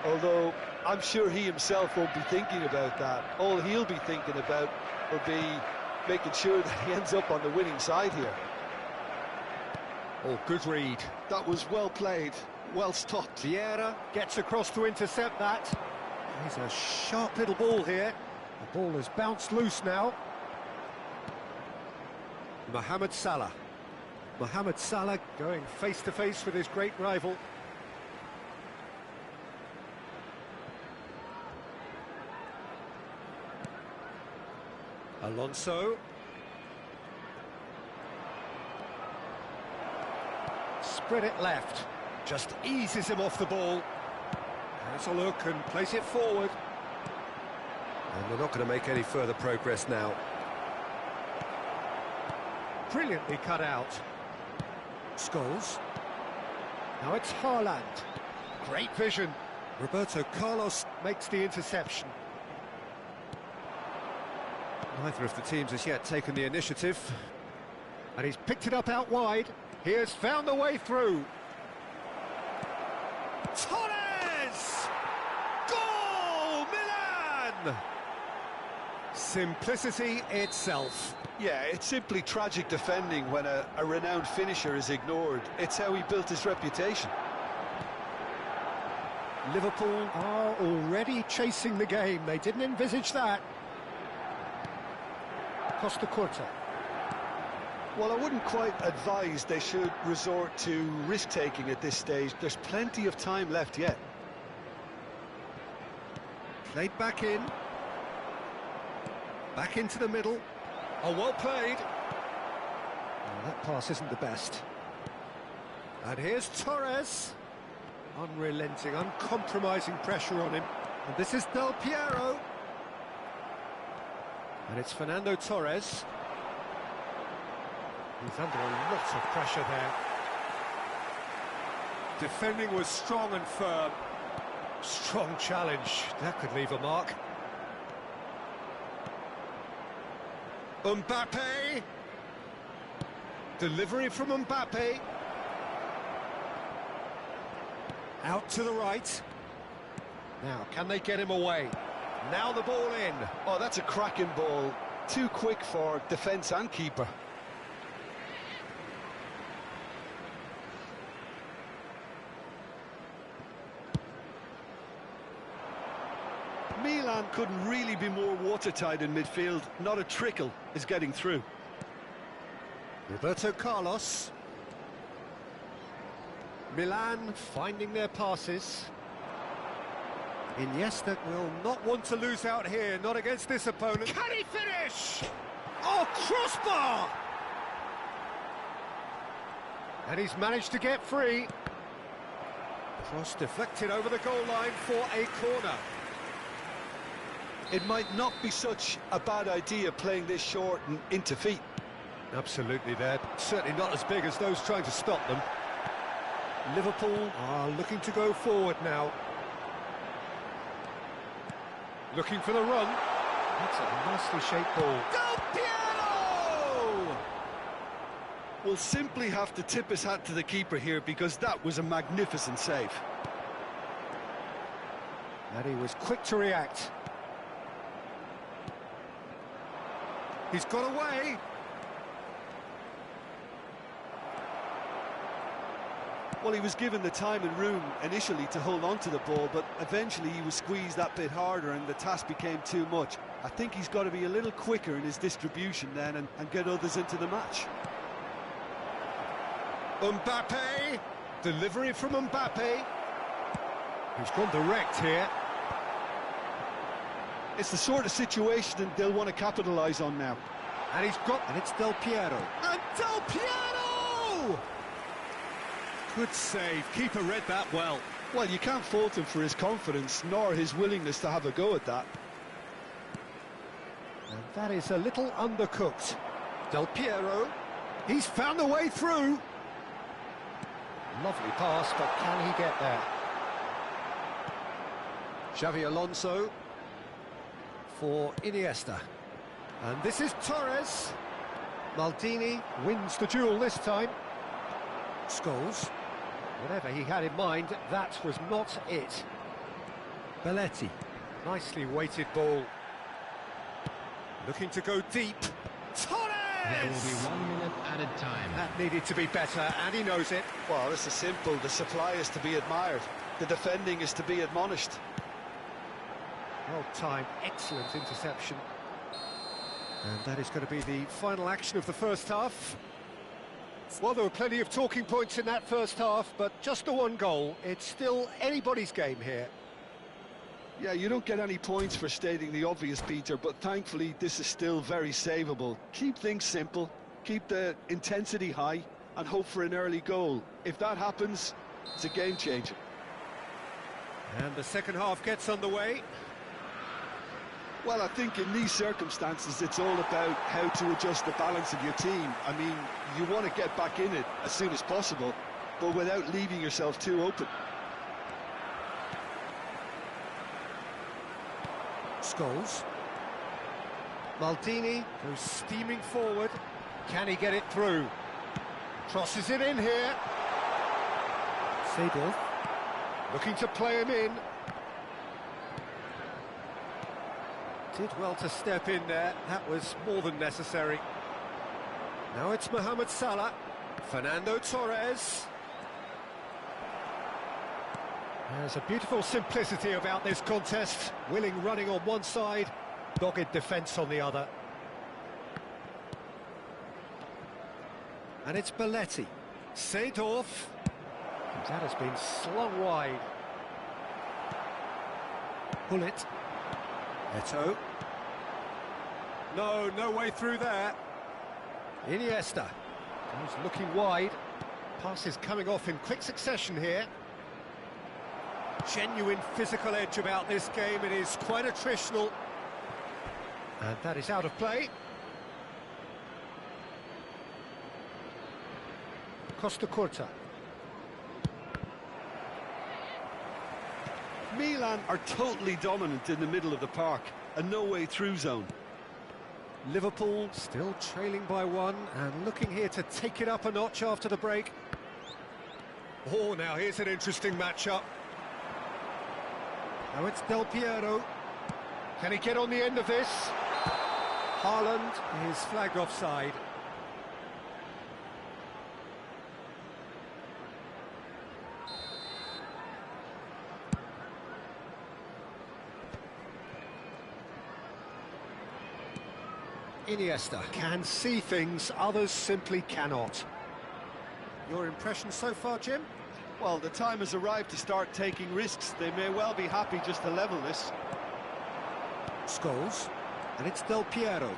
Although, I'm sure he himself won't be thinking about that. All he'll be thinking about will be making sure that he ends up on the winning side here. Oh, good read. That was well played, well stopped. Vieira gets across to intercept that. He's a sharp little ball here. The ball has bounced loose now. Mohamed Salah. Mohamed Salah going face-to-face with his great rival. Alonso. Spread it left. Just eases him off the ball. Has a look and plays it forward. And they're not going to make any further progress now. Brilliantly cut out. Scholes. Now it's Haaland. Great vision. Roberto Carlos makes the interception. Neither of the teams has yet taken the initiative. And he's picked it up out wide. He has found the way through. Torres! Goal! Milan! Simplicity itself. Yeah, it's simply tragic defending when a renowned finisher is ignored. It's how he built his reputation. Liverpool are already chasing the game. They didn't envisage that. Costa Curta. Well, I wouldn't quite advise they should resort to risk-taking at this stage. There's plenty of time left yet. Played back in. Back into the middle. Oh, well played. Oh, that pass isn't the best. And here's Torres. Unrelenting, uncompromising pressure on him. And this is Del Piero. And it's Fernando Torres. He's under a lot of pressure there. Defending was strong and firm. Strong challenge. That could leave a mark. Mbappe. Delivery from Mbappe. Out to the right. Now, can they get him away? Now the ball in. Oh, that's a cracking ball. Too quick for defence and keeper. Milan couldn't really be more watertight in midfield. Not a trickle is getting through. Roberto Carlos. Milan finding their passes. Iniesta will not want to lose out here, not against this opponent. Can he finish? Oh, crossbar! And he's managed to get free. Cross deflected over the goal line for a corner. It might not be such a bad idea playing this short and into feet. Absolutely, they're certainly not as big as those trying to stop them. Liverpool are looking to go forward now. Looking for the run. That's a nicely shaped ball. Del Piero! We'll simply have to tip his hat to the keeper here because that was a magnificent save. And he was quick to react. He's got away. Well, he was given the time and room initially to hold on to the ball, but eventually he was squeezed that bit harder and the task became too much. I think he's got to be a little quicker in his distribution then and get others into the match. Mbappe. Delivery from Mbappe. He's gone direct here. It's the sort of situation that they'll want to capitalise on now. And he's got... And it's Del Piero. And Del Piero! through! Good save, keeper read that well. Well, you can't fault him for his confidence, nor his willingness to have a go at that. And that is a little undercooked. Del Piero, he's found a way through. Lovely pass, but can he get there? Xavi Alonso for Iniesta. And this is Torres. Maldini wins the duel this time. Scholes. Whatever he had in mind, that was not it. Belletti. Nicely weighted ball. Looking to go deep. Torres! There will be 1 minute added time. That needed to be better, and he knows it. Well, this is simple. The supply is to be admired. The defending is to be admonished. Well timed, excellent interception. And that is going to be the final action of the first half. Well, there were plenty of talking points in that first half, but just the one goal. It's still anybody's game here. Yeah, you don't get any points for stating the obvious, Peter, but thankfully this is still very savable. Keep things simple, keep the intensity high, and hope for an early goal. If that happens, it's a game changer. And the second half gets underway. Well, I think in these circumstances, it's all about how to adjust the balance of your team. I mean, you want to get back in it as soon as possible, but without leaving yourself too open. Scholes. Maldini goes steaming forward. Can he get it through? Crosses it in here. Seedorf looking to play him in. Did well to step in there. That was more than necessary. Now it's Mohamed Salah. Fernando Torres. There's a beautiful simplicity about this contest. Willing running on one side, dogged defence on the other. And it's Belletti. Seedorf. That has been slung wide. Hullet. Eto'o. No way through there. Iniesta. Goes looking wide. Passes coming off in quick succession here. Genuine physical edge about this game. It is quite attritional. And that is out of play. Costa Curta. Milan are totally dominant in the middle of the park, a no-way through zone. Liverpool still trailing by one and looking here to take it up a notch after the break. Oh, now here's an interesting matchup. Now it's Del Piero. Can he get on the end of this? Haaland is flagged offside. Iniesta can see things others simply cannot. Your impression so far, Jim? Well, the time has arrived to start taking risks. They may well be happy just to level this. Scholes, and it's Del Piero.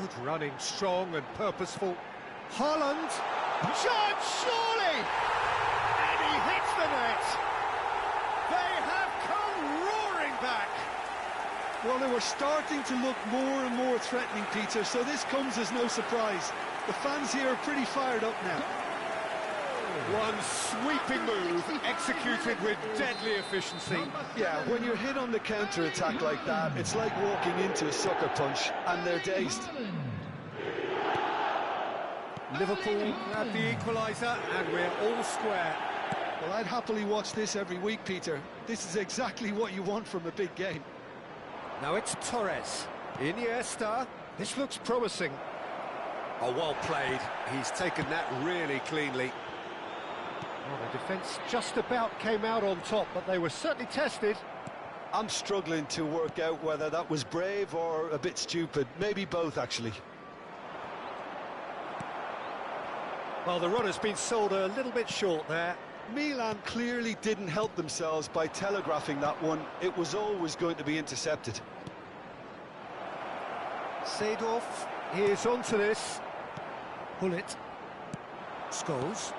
Good running, strong and purposeful. Haaland, John, surely! And he hits the net! They have come roaring back! Well, they were starting to look more and more threatening, Peter, so this comes as no surprise. The fans here are pretty fired up now. One sweeping move, executed with deadly efficiency. Yeah, when you're hit on the counter-attack like that, it's like walking into a sucker punch, and they're dazed. Liverpool grab the equaliser, and we're all square. Well, I'd happily watch this every week, Peter. This is exactly what you want from a big game. Now it's Torres. Iniesta. This looks promising. Oh, well played. He's taken that really cleanly. Well, the defence just about came out on top, but they were certainly tested. I'm struggling to work out whether that was brave or a bit stupid. Maybe both, actually. Well, the run has been sold a little bit short there. Milan clearly didn't help themselves by telegraphing that one. It was always going to be intercepted. Seedorf is onto this. Hullet. Scholes.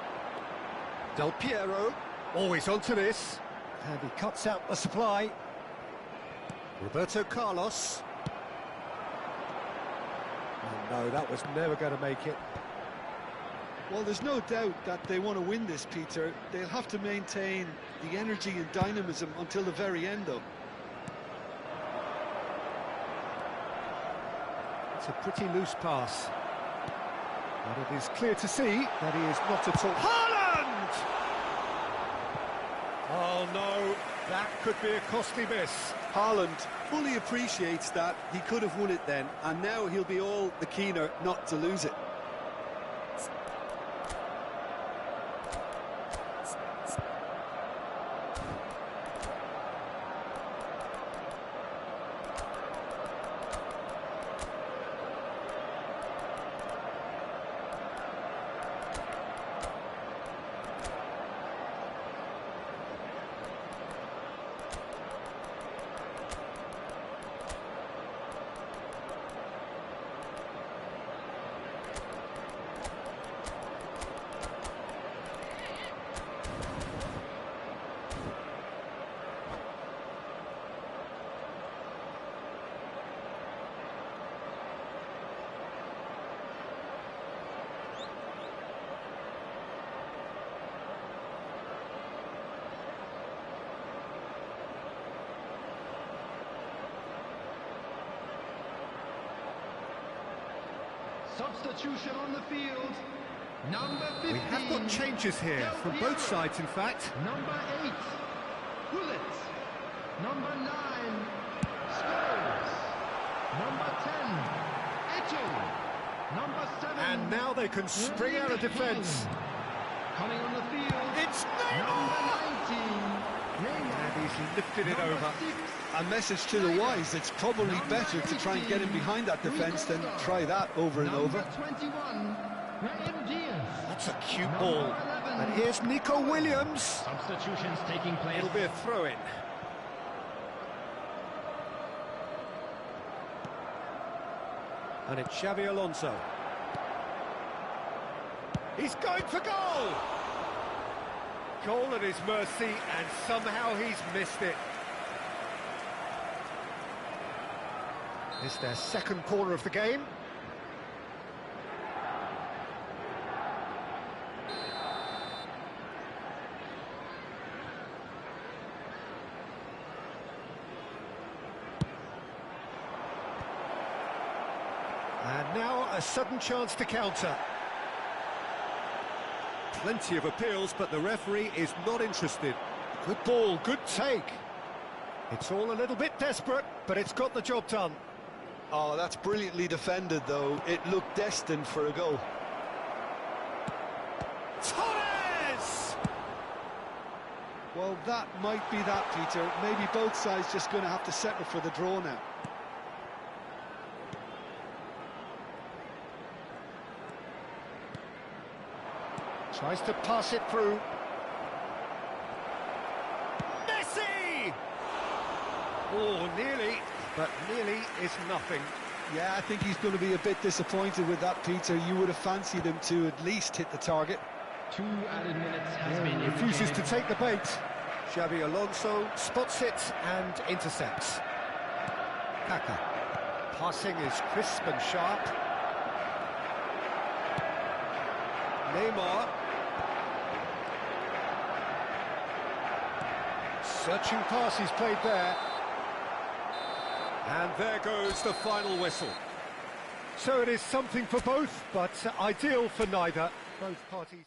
Del Piero, always onto this. And he cuts out the supply. Roberto Carlos. Oh no, that was never going to make it. Well, there's no doubt that they want to win this, Peter. They'll have to maintain the energy and dynamism until the very end, though. It's a pretty loose pass. But it is clear to see that he is not at all... Haaland! Oh no, that could be a costly miss. Haaland fully appreciates that he could have won it then, and now he'll be all the keener not to lose it. Substitution on the field. Number 15. We have got changes here from both sides, in fact. Number 8, Gullit. Number 9, Scholes. Number 10, Eto. Number 7. And now they can spring out of defence. Coming on the field. It's Number Neymar! 19, Neymar. And he's lifted it over. A message to the wise, it's probably better to try and get him behind that defence than try that over and over. Number 21, Brahim Diaz. That's a cute ball. And here's Nico Williams. Substitutions taking place. It'll be a throw-in. And it's Xavi Alonso. He's going for goal! Goal at his mercy, and somehow he's missed it. It's their second corner of the game. And now a sudden chance to counter. Plenty of appeals, but the referee is not interested. Good ball, good take. It's all a little bit desperate, but it's got the job done. Oh, that's brilliantly defended, though. It looked destined for a goal. Torres! Well, that might be that, Peter. Maybe both sides just going to have to settle for the draw now. Tries to pass it through. Messi! Oh, nearly, but nearly is nothing. Yeah, I think he's going to be a bit disappointed with that, Peter. You would have fancied him to at least hit the target. 2 added minutes has been Refuses to indicated. take the bait. Xavi Alonso spots it and intercepts. Kaka. Passing is crisp and sharp. Neymar. Searching pass he's played there. And there goes the final whistle. So it is something for both, but ideal for neither. Both parties.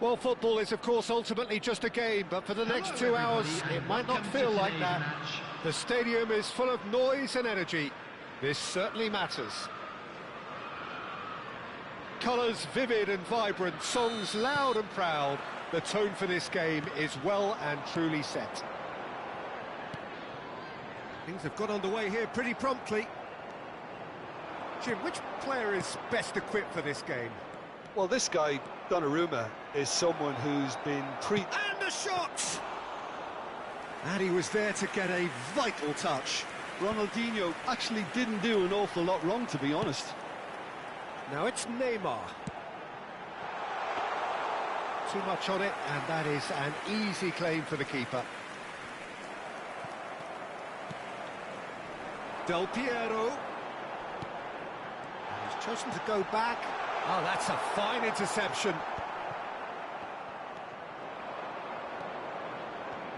Well, football is, of course, ultimately just a game, but for the next 2 hours, it might not feel like that. The stadium is full of noise and energy. This certainly matters. Colours vivid and vibrant, songs loud and proud. The tone for this game is well and truly set. Things have got underway here pretty promptly. Jim, which player is best equipped for this game? Well, this guy, Donnarumma, is someone who's been And the shot! And he was there to get a vital touch. Ronaldinho actually didn't do an awful lot wrong, to be honest. Now it's Neymar. Too much on it, and that is an easy claim for the keeper. Del Piero. And he's chosen to go back. Oh, that's a fine interception.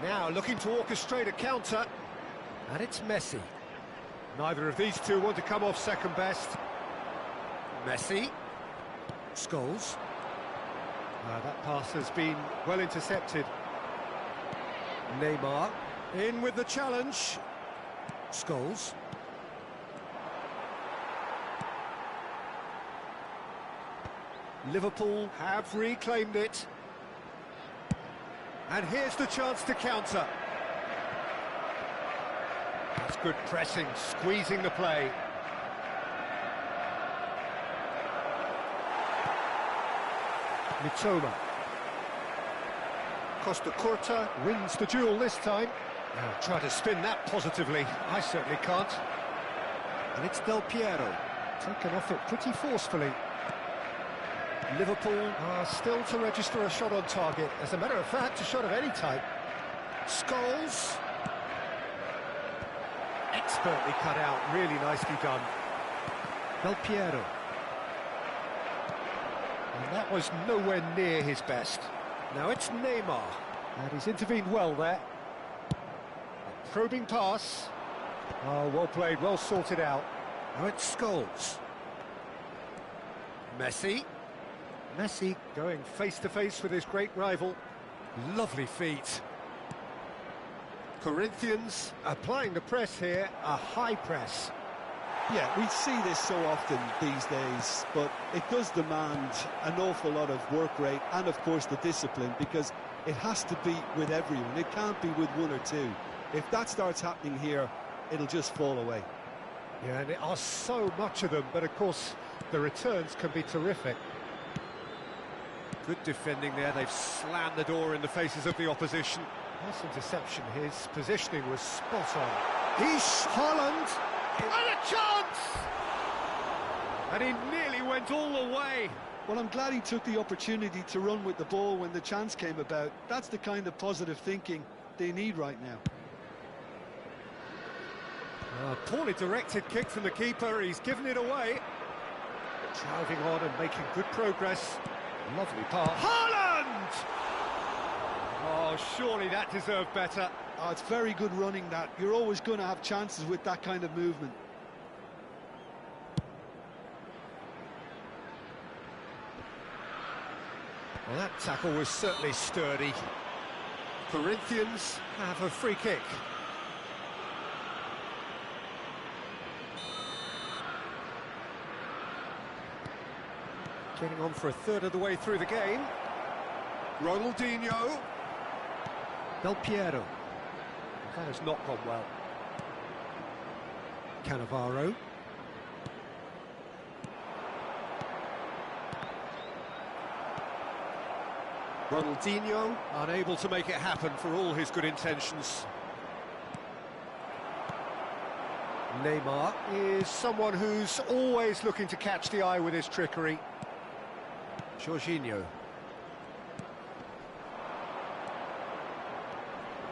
Now looking to orchestrate a counter. And it's Messi. Neither of these two want to come off second best. Messi. Scholes. That pass has been well intercepted. Neymar. In with the challenge. Scholes. Liverpool have reclaimed it. And here's the chance to counter. That's good pressing, squeezing the play. Mitoma. Costa Curta wins the duel this time. Now try to spin that positively. I certainly can't. And it's Del Piero. Taken off it pretty forcefully. Liverpool are still to register a shot on target. As a matter of fact, a shot of any type. Scholes. Expertly cut out, really nicely done. Del Piero. And that was nowhere near his best. Now it's Neymar. And he's intervened well there. A probing pass. Oh, well played, well sorted out. Now it's Scholes. Messi. Messi going face-to-face with his great rival. Lovely feet. Corinthians applying the press here, a high press. Yeah, we see this so often these days, but it does demand an awful lot of work rate and, of course, the discipline, because it has to be with everyone. It can't be with one or two. If that starts happening here, it'll just fall away. Yeah, and there are so much of them, but, of course, the returns can be terrific. Good defending there. They've slammed the door in the faces of the opposition. Nice interception. His positioning was spot on. He's Haaland. And a chance! And he nearly went all the way. Well, I'm glad he took the opportunity to run with the ball when the chance came about. That's the kind of positive thinking they need right now. Poorly directed kick from the keeper. He's given it away. Driving on and making good progress. Lovely pass. Haaland! Oh, surely that deserved better. Oh, it's very good running, that. You're always going to have chances with that kind of movement. Well, that tackle was certainly sturdy. Corinthians have a free kick. Getting on for a third of the way through the game. Ronaldinho. Del Piero. That has not gone well. Cannavaro. Ronaldinho unable to make it happen for all his good intentions. Neymar is someone who's always looking to catch the eye with his trickery. Jorginho.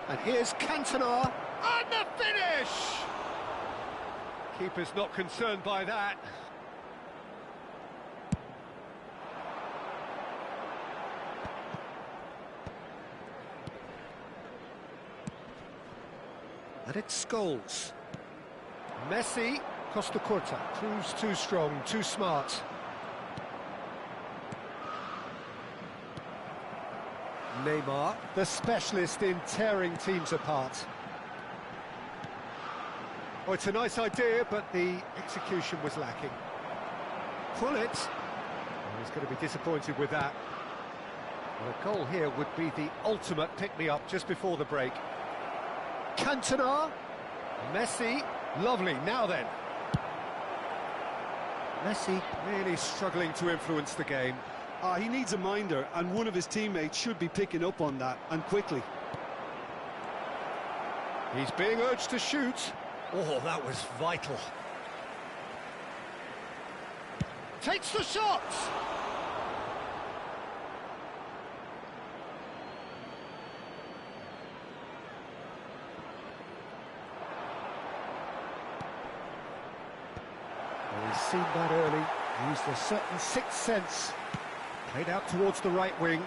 And here's Cantona, and the finish! Keeper's not concerned by that. And it's Scholes. Messi, Costa Curta, proves too strong, too smart. Neymar, the specialist in tearing teams apart. Oh, it's a nice idea, but the execution was lacking. Pull it. Oh, he's going to be disappointed with that. Well, a goal here would be the ultimate pick-me-up just before the break. Cantona. Messi. Lovely. Now then. Messi really struggling to influence the game. He needs a minder, and one of his teammates should be picking up on that, and quickly. He's being urged to shoot. Oh, that was vital. Takes the shot! Well, he's seen that early, used a certain sixth sense. Played out towards the right wing.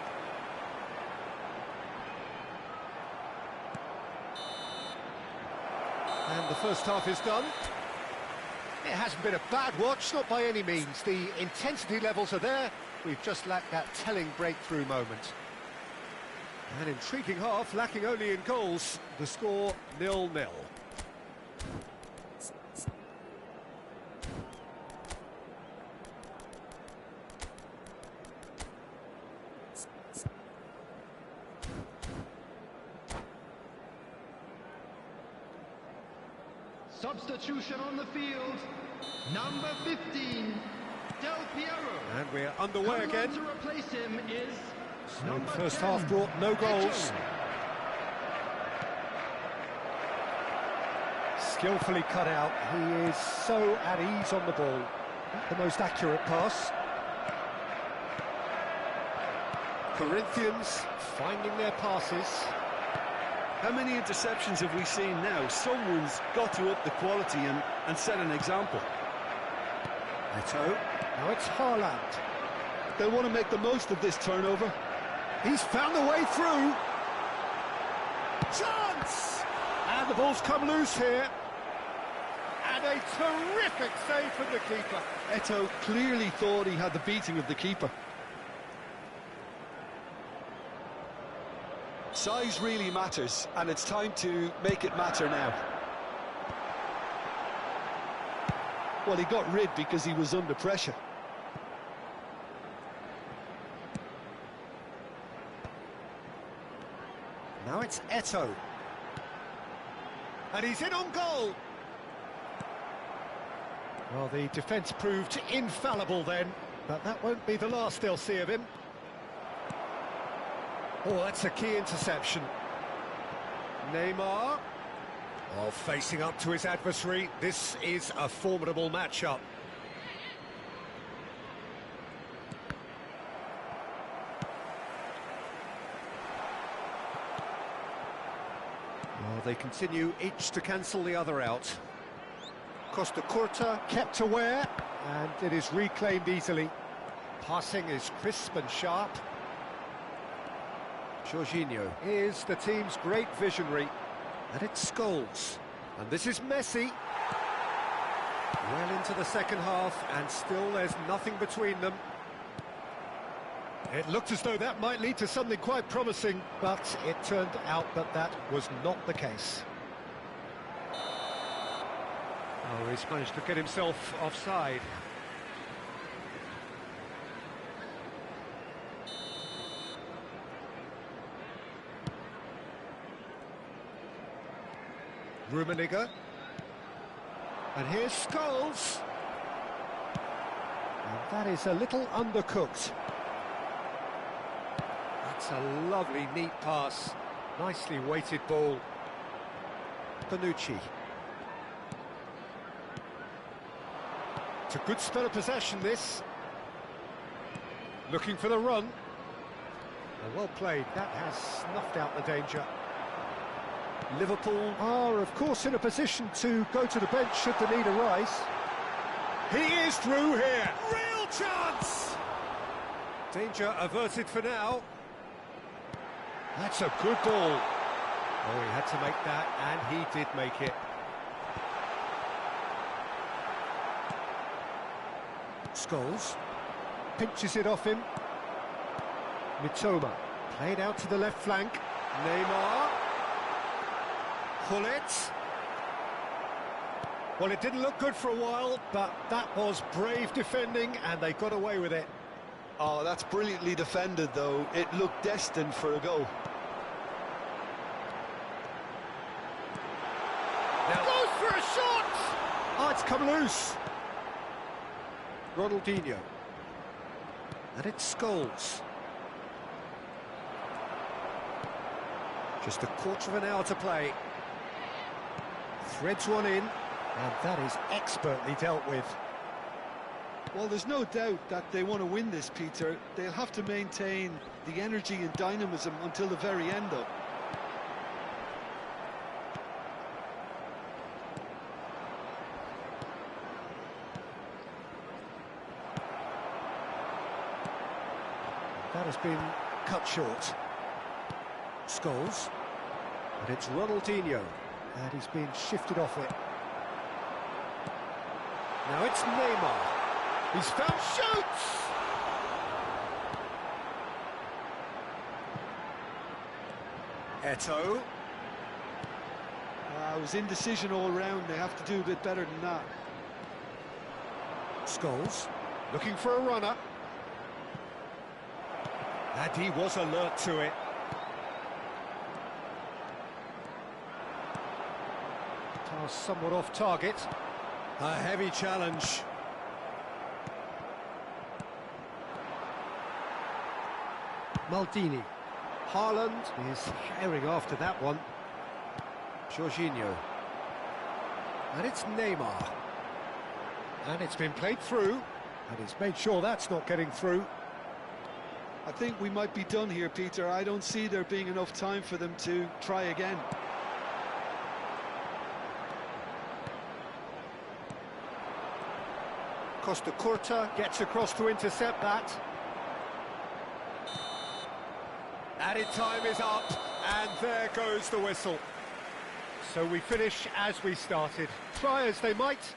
And the first half is done. It hasn't been a bad watch, not by any means. The intensity levels are there. We've just lacked that telling breakthrough moment. An intriguing half, lacking only in goals. The score 0-0. Substitution on the field, number 15, Del Piero. And we're underway Coming on again. to replace him is So number the first 10, half brought no goals. Mячом. Skillfully cut out. He is so at ease on the ball. Not the most accurate pass. Corinthians finding their passes. How many interceptions have we seen now? Someone's got to up the quality and set an example. Eto'o. Now it's Haaland. They'll want to make the most of this turnover. He's found the way through. Chance! And the ball's come loose here. And a terrific save from the keeper. Eto'o clearly thought he had the beating of the keeper. Size really matters, and it's time to make it matter now. Well, he got rid because he was under pressure. Now it's Eto'o. And he's in on goal. Well, the defence proved infallible then, but that won't be the last they'll see of him. Oh, that's a key interception. Neymar. Oh, facing up to his adversary. This is a formidable matchup. Well, they continue each to cancel the other out. Costa Curta kept aware, and it is reclaimed easily. Passing is crisp and sharp. Jorginho is the team's great visionary, and it's Scholes. And this is Messi. Well into the second half, and still there's nothing between them. It looked as though that might lead to something quite promising, but it turned out that that was not the case. Oh, he's managed to get himself offside. Rummenigge. And here's Scholes. And that is a little undercooked. That's a lovely, neat pass. Nicely weighted ball. Bonucci. It's a good spell of possession, this. Looking for the run. Well played. That has snuffed out the danger. Liverpool are, of course, in a position to go to the bench should the need arise. He is through here. Real chance! Danger averted for now. That's a good ball. Oh, he had to make that, and he did make it. Scholes pinches it off him. Mitoma Played out to the left flank. Neymar. Hullet. Well, it didn't look good for a while, but that was brave defending, and they got away with it. Oh, that's brilliantly defended, though. It looked destined for a goal. Now, goes for a shot! Oh, it's come loose. Ronaldinho. And it's Scholes. Just a quarter of an hour to play. Threads one in, and that is expertly dealt with. Well, there's no doubt that they want to win this, Peter. They'll have to maintain the energy and dynamism until the very end, though. That has been cut short. Scholes. And it's Ronaldinho. And he's been shifted off it. Now it's Neymar. He's found shoots! Eto'o. It was indecision all round. They have to do a bit better than that. Scholes. Looking for a runner. And he was alert to it. Pass somewhat off target. A heavy challenge. Maldini. Haaland is herring after that one. Jorginho. And it's Neymar. And it's been played through. And he's made sure that's not getting through. I think we might be done here, Peter. I don't see there being enough time for them to try again. Costa Curta gets across to intercept that. Added time is up, and there goes the whistle. So we finish as we started. Try as they might,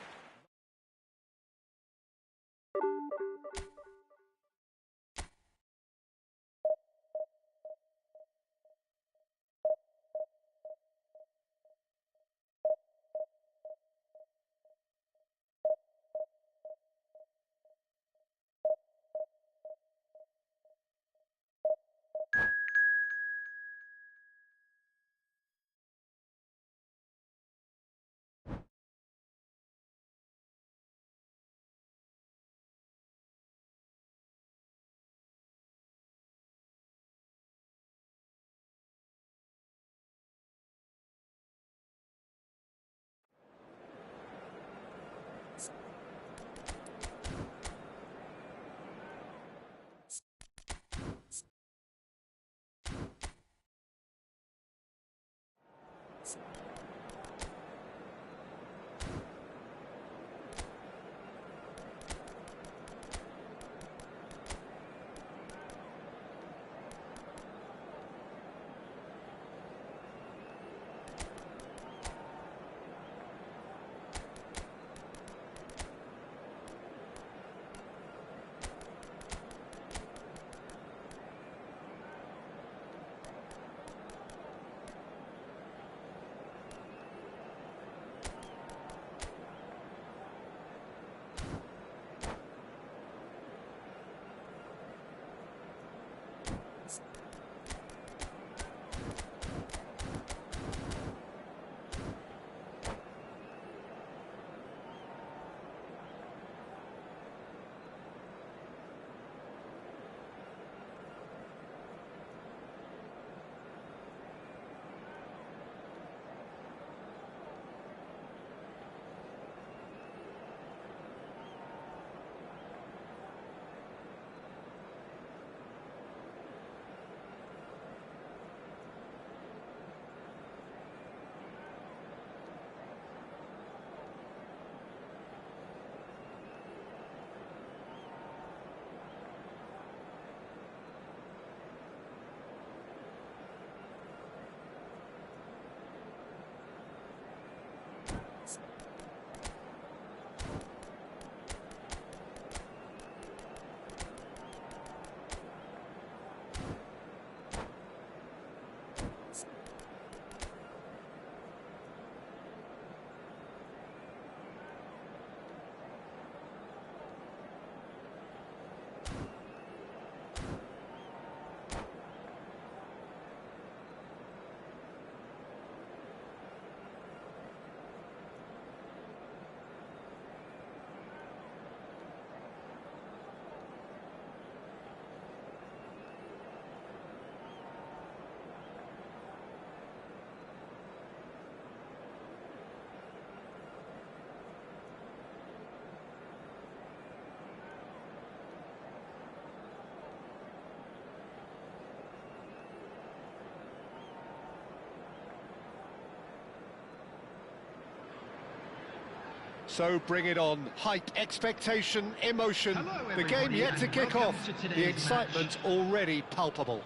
So bring it on. Hype, expectation, emotion. Hello, The game everybody, yet to and kick welcome off. to today's The excitement match. already palpable.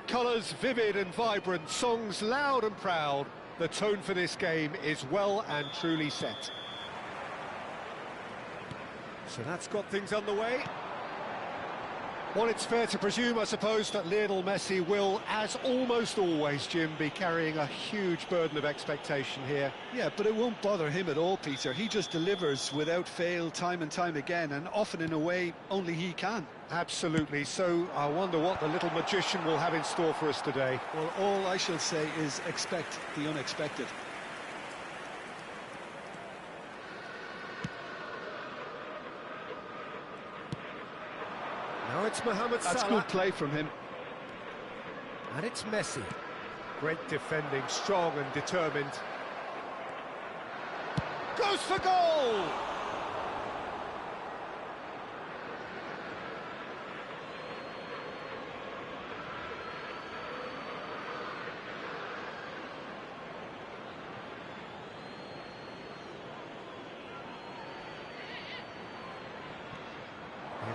Colours vivid and vibrant, songs loud and proud. The tone for this game is well and truly set. So that's got things underway. Well, it's fair to presume, I suppose, that Lionel Messi will, as almost always, Jim, be carrying a huge burden of expectation here. Yeah, but it won't bother him at all, Peter. He just delivers without fail time and time again, and often in a way only he can. Absolutely. So I wonder what the little magician will have in store for us today. Well, all I shall say is expect the unexpected. Now it's Mohamed That's Salah. good play from him. And it's Messi. Great defending, strong and determined. Goes for goal!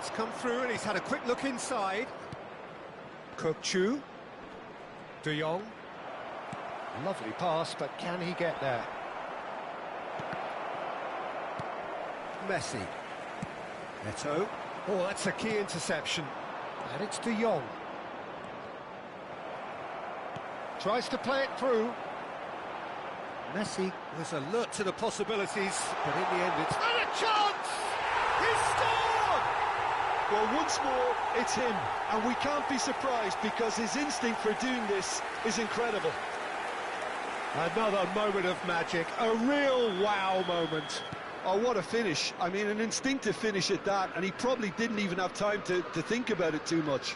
It's come through and he's had a quick look inside. Chu. De Jong. Lovely pass, but can he get there? Messi. Neto. Oh, that's a key interception. And it's De Jong. Tries to play it through. Messi was alert to the possibilities, but in the end it's... And a chance! He scored! Well, once more, it's him, and we can't be surprised because his instinct for doing this is incredible. Another moment of magic, a real wow moment. Oh, what a finish. I mean, an instinctive finish at that, and he probably didn't even have time to think about it too much.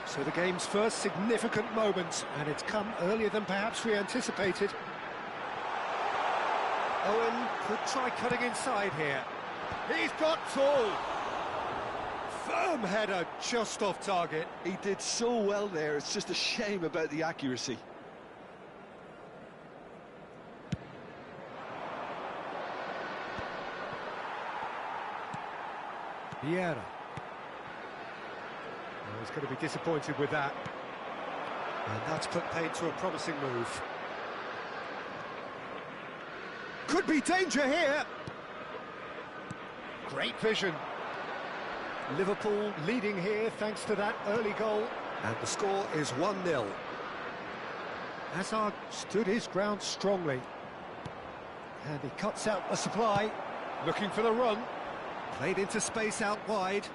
So the game's first significant moment, and it's come earlier than perhaps we anticipated. Owen could try cutting inside here. He's got two. Firm header just off target. He did so well there, it's just a shame about the accuracy. Vieira. Oh, he's going to be disappointed with that. And that's put paid to a promising move. Could be danger here. Great vision. Liverpool leading here thanks to that early goal. And the score is 1-0. Hazard stood his ground strongly. And he cuts out the supply. Looking for the run. Played into space out wide.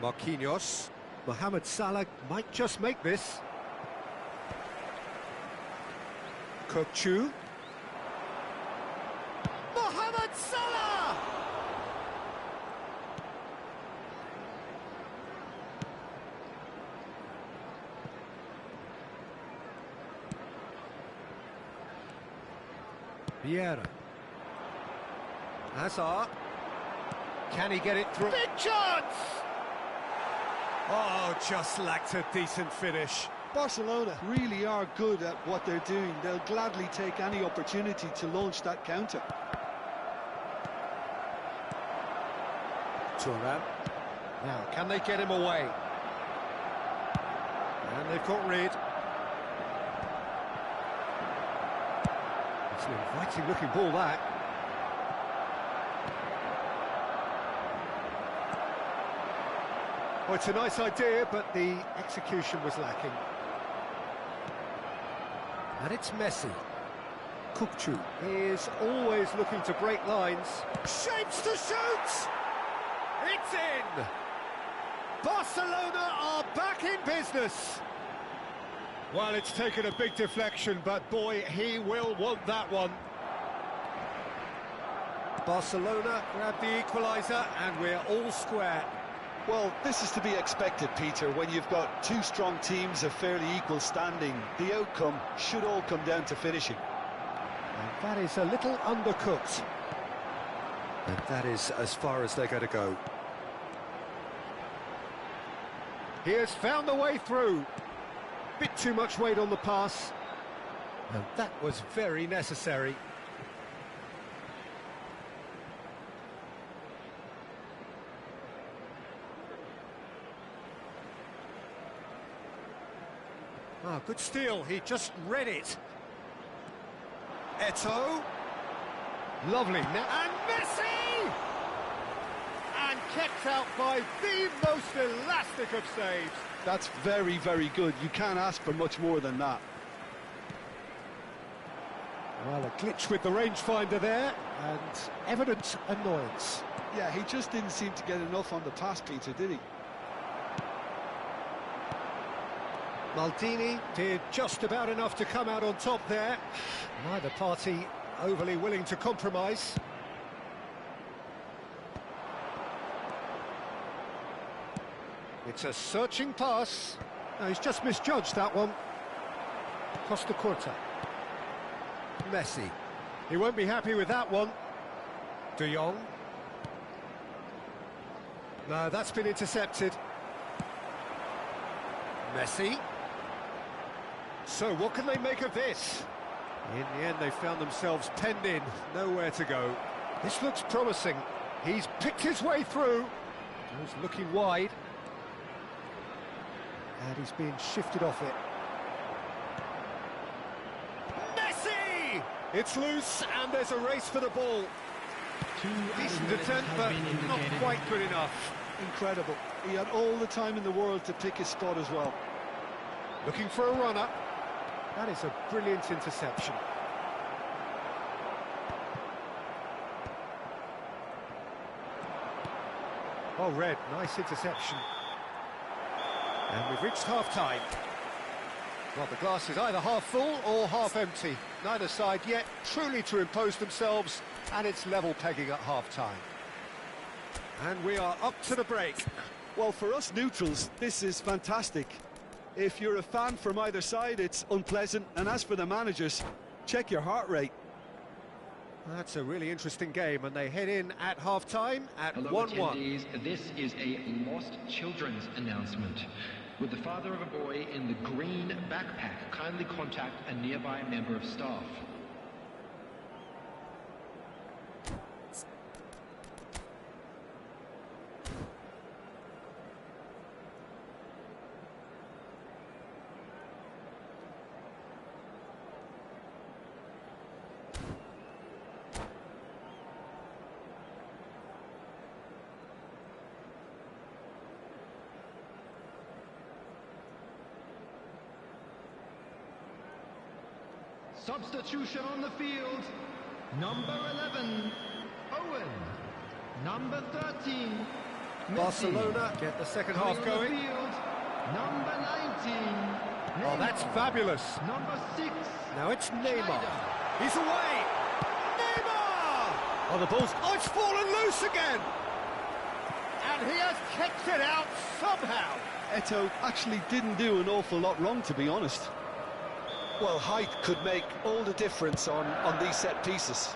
Marquinhos. Mohamed Salah might just make this. Chu. Mohamed Salah! Vieira. Hazard. Can he get it through? Big chance! Oh, just lacked a decent finish. Barcelona really are good at what they're doing. They'll gladly take any opportunity to launch that counter. Thuram. Now, can they get him away? And they've got rid. It's an inviting looking ball, that. Well, it's a nice idea, but the execution was lacking. And it's Messi. Chu is always looking to break lines. Shapes to shoot! It's in! Barcelona are back in business. Well, it's taken a big deflection, but boy, he will want that one. Barcelona grab the equaliser, and we're all square. Well, this is to be expected, Peter. When you've got two strong teams of fairly equal standing, the outcome should all come down to finishing. And that is a little undercooked. And that is as far as they're going to go. He has found the way through. Bit too much weight on the pass. And that was very necessary. Ah, good steal. He just read it. Eto'o. Lovely. And Messi! And kept out by the most elastic of saves. That's very, very good. You can't ask for much more than that. Well, a glitch with the rangefinder there, and evident annoyance. Yeah, he just didn't seem to get enough on the pass, Peter, did he? Maldini did just about enough to come out on top there. Neither party overly willing to compromise. It's a searching pass. No, he's just misjudged that one. Costa Curta. Messi. He won't be happy with that one. De Jong. No, that's been intercepted. Messi. So what can they make of this? In the end, they found themselves penned in, nowhere to go. This looks promising. He's picked his way through. He's looking wide. And he's being shifted off it. Messi! It's loose, and there's a race for the ball. Decent attempt, but not quite good enough. Incredible. He had all the time in the world to pick his spot as well. Looking for a runner. That is a brilliant interception. Oh, Red, nice interception. And we've reached half-time. Well, the glass is either half full or half empty. Neither side yet truly to impose themselves, and it's level pegging at half-time. And we are up to the break. Well, for us neutrals, this is fantastic. If you're a fan from either side, it's unpleasant. And as for the managers, check your heart rate. That's a really interesting game, and they head in at half-time at 1-1. Hello attendees, this is a lost children's announcement. With the father of a boy in the green backpack, kindly contact a nearby member of staff. Substitution on the field. Number 11, Owen. Number 13, Messi. Barcelona get the second half Coming on going. the field, number 19, Oh, that's Neymar. fabulous. Number 6, Now it's Neymar. Schneider. He's away. Neymar! Oh, the ball's... Oh, it's fallen loose again. And he has kept it out somehow. Eto'o actually didn't do an awful lot wrong, to be honest. Well, height could make all the difference on these set pieces.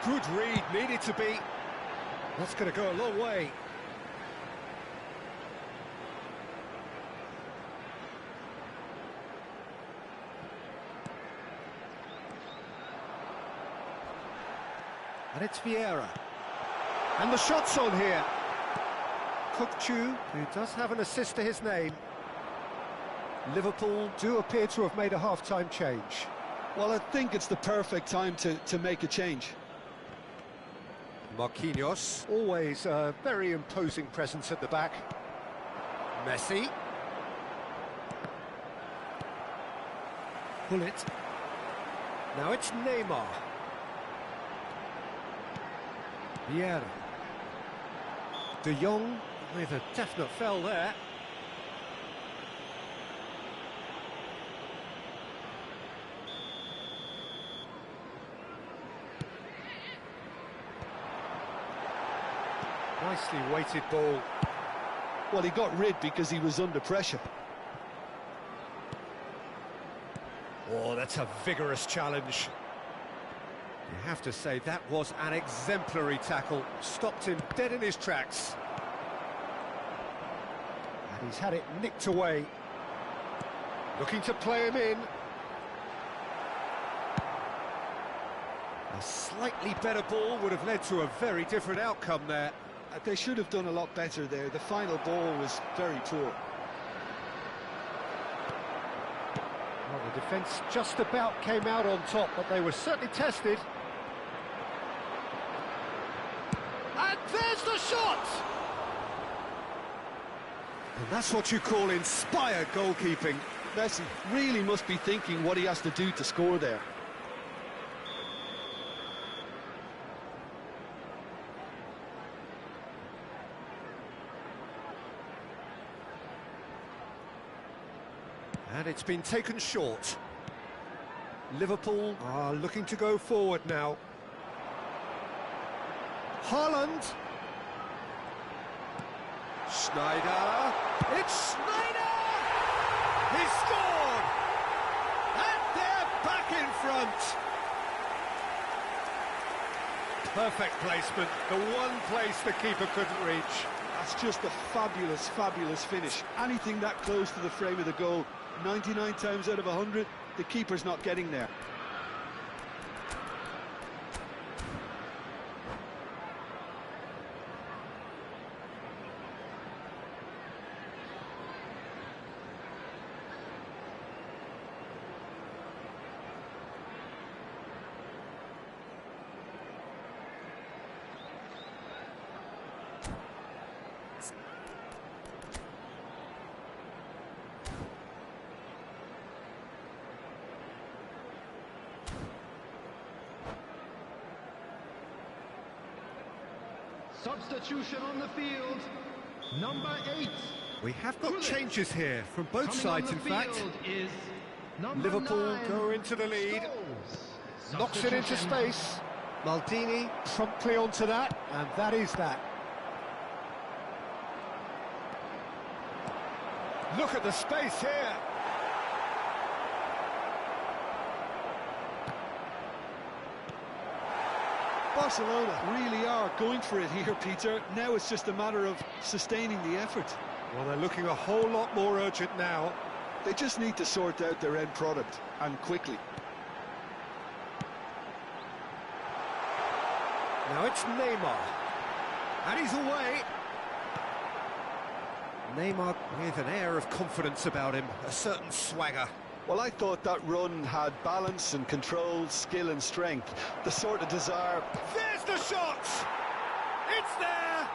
Good read, needed to be. That's going to go a long way. And it's Vieira. And the shot's on here. Kukçu, who does have an assist to his name. Liverpool do appear to have made a half-time change. Well, I think it's the perfect time to make a change. Marquinhos, always a very imposing presence at the back. Messi. Bullet. Now it's Neymar. Vieira. De Jong with a definite foul there. Nicely weighted ball. Well, he got rid because he was under pressure. Oh, that's a vigorous challenge. You have to say that was an exemplary tackle. Stopped him dead in his tracks. He's had it nicked away. Looking to play him in. A slightly better ball would have led to a very different outcome there. They should have done a lot better there. The final ball was very poor. Well, the defence just about came out on top, but they were certainly tested. And there's the shot! And that's what you call inspired goalkeeping. Messi really must be thinking what he has to do to score there. And it's been taken short. Liverpool are looking to go forward now. Haaland. Schneider. It's Schneider! He scored! And they're back in front. Perfect placement. The one place the keeper couldn't reach. That's just a fabulous, fabulous finish. Anything that close to the frame of the goal, 99 times out of 100, the keeper's not getting there. Substitution on the field, number 8. We have got changes here from both Coming sides, on in the fact. field is number Liverpool 9, go into the lead. Scholes. Knocks it into Substitution. space. Maldini promptly onto that, and that is that. Look at the space here. Barcelona really are going for it here, Peter. Now it's just a matter of sustaining the effort. Well, they're looking a whole lot more urgent now. They just need to sort out their end product, and quickly. Now it's Neymar. And he's away. Neymar with an air of confidence about him, a certain swagger. Well, I thought that run had balance and control, skill and strength, the sort of desire. There's the shot! It's there!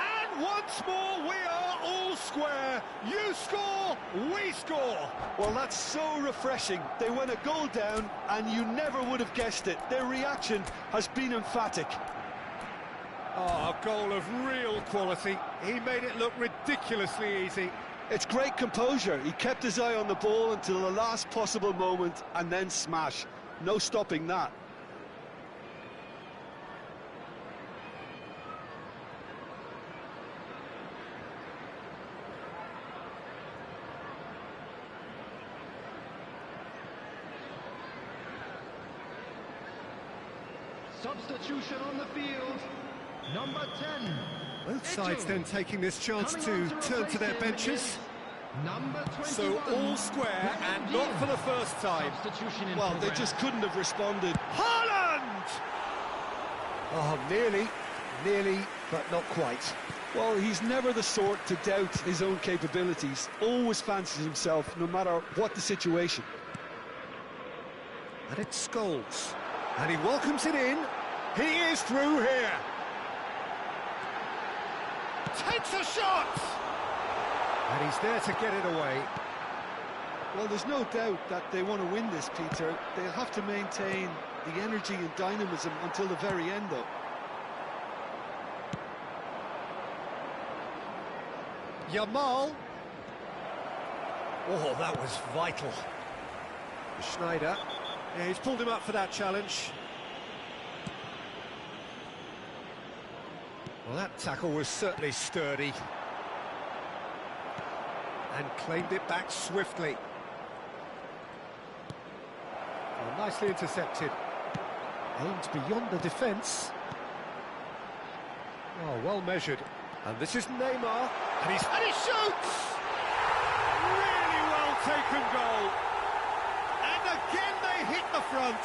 And once more we are all square. You score, we score. Well, that's so refreshing. They went a goal down and you never would have guessed it. Their reaction has been emphatic. Oh, a goal of real quality. He made it look ridiculously easy. It's great composure. He kept his eye on the ball until the last possible moment and then smash. No stopping that. Substitution on the field, number 10. Both sides then taking this chance to turn to their benches. Number 21. So all square and not for the first time. Substitution in Well, they progress. just couldn't have responded. Haaland! Oh, nearly, but not quite. Well, he's never the sort to doubt his own capabilities. Always fancies himself, no matter what the situation. And it's Scholes. And he welcomes it in. He is through here. Takes a shot! And he's there to get it away. Well, there's no doubt that they want to win this, Peter. They'll have to maintain the energy and dynamism until the very end, though. Yamal. Oh, that was vital. Schneider. Yeah, he's pulled him up for that challenge. Well, that tackle was certainly sturdy. And claimed it back swiftly. Well, nicely intercepted. Aimed beyond the defence. Oh, well measured. And this is Neymar. And he shoots! Really well taken goal. And again they hit the front.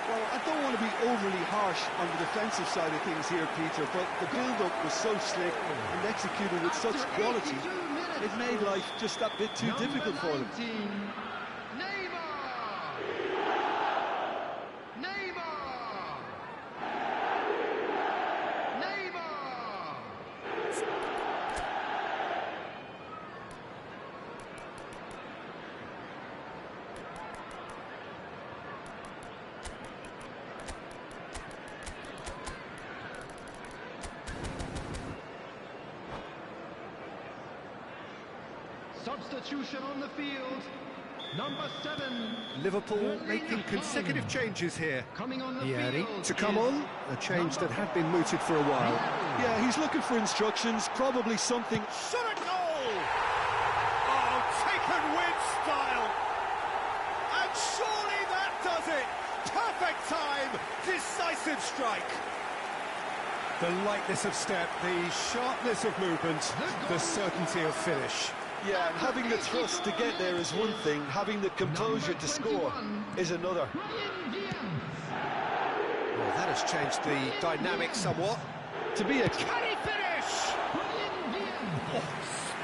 Well, I don't want to be overly harsh on the defensive side of things here, Peter, but the build-up was so slick and executed with such quality, it made life just that bit too difficult for them. Substitution on the field, number 7. Liverpool making consecutive changes here. Coming on the Vieri field to come is on, a change that had been mooted for a while. Yeah, he's looking for instructions, probably something. Shot at goal! Oh, taken with style! And surely that does it! Perfect time, decisive strike! The lightness of step, the sharpness of movement, the certainty of finish. Yeah, and having the thrust to get there is one thing, having the composure to score is another. Well, that has changed the dynamic somewhat. To be a... Can he finish? Oh,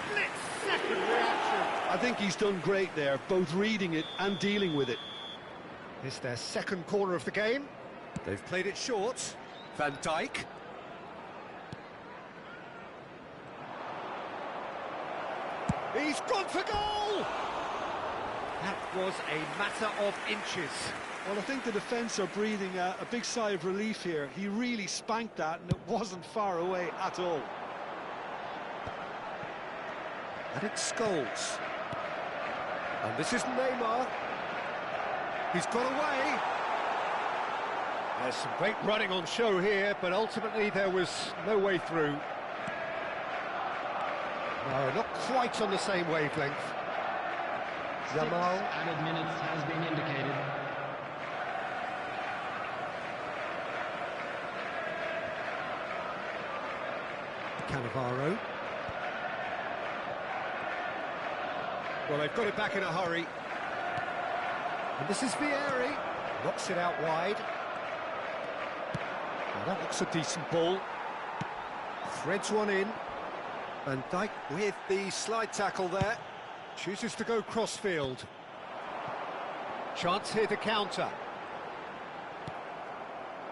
split-second reaction. I think he's done great there, both reading it and dealing with it. It's their second corner of the game. They've played it short. Van Dijk. He's gone for goal! That was a matter of inches. Well, I think the defence are breathing a big sigh of relief here. He really spanked that, and it wasn't far away at all. And it's Scholes. And this is Neymar. He's got away. There's some great running on show here, but ultimately there was no way through. No, not quite on the same wavelength. Jamal. Added minutes has been indicated. Cannavaro. Well, they've got it back in a hurry. And this is Vieri. Knocks it out wide. Well, that looks a decent ball. Threads one in. Van Dijk with the slide tackle there. Chooses to go crossfield. Chance here to counter.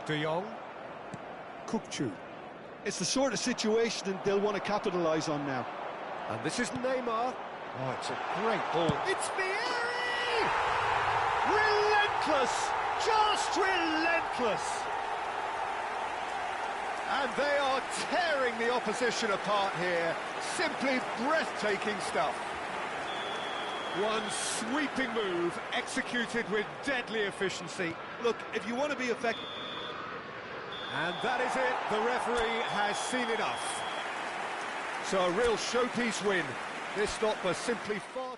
De Jong. Kukçu. It's the sort of situation that they'll want to capitalise on now. And this is Neymar. Oh, it's a great ball. It's Vieri! Relentless! Just relentless! And they are tearing the opposition apart here. Simply breathtaking stuff. One sweeping move, executed with deadly efficiency. Look, if you want to be effective... And that is it. The referee has seen enough. So a real showpiece win. This stop was simply far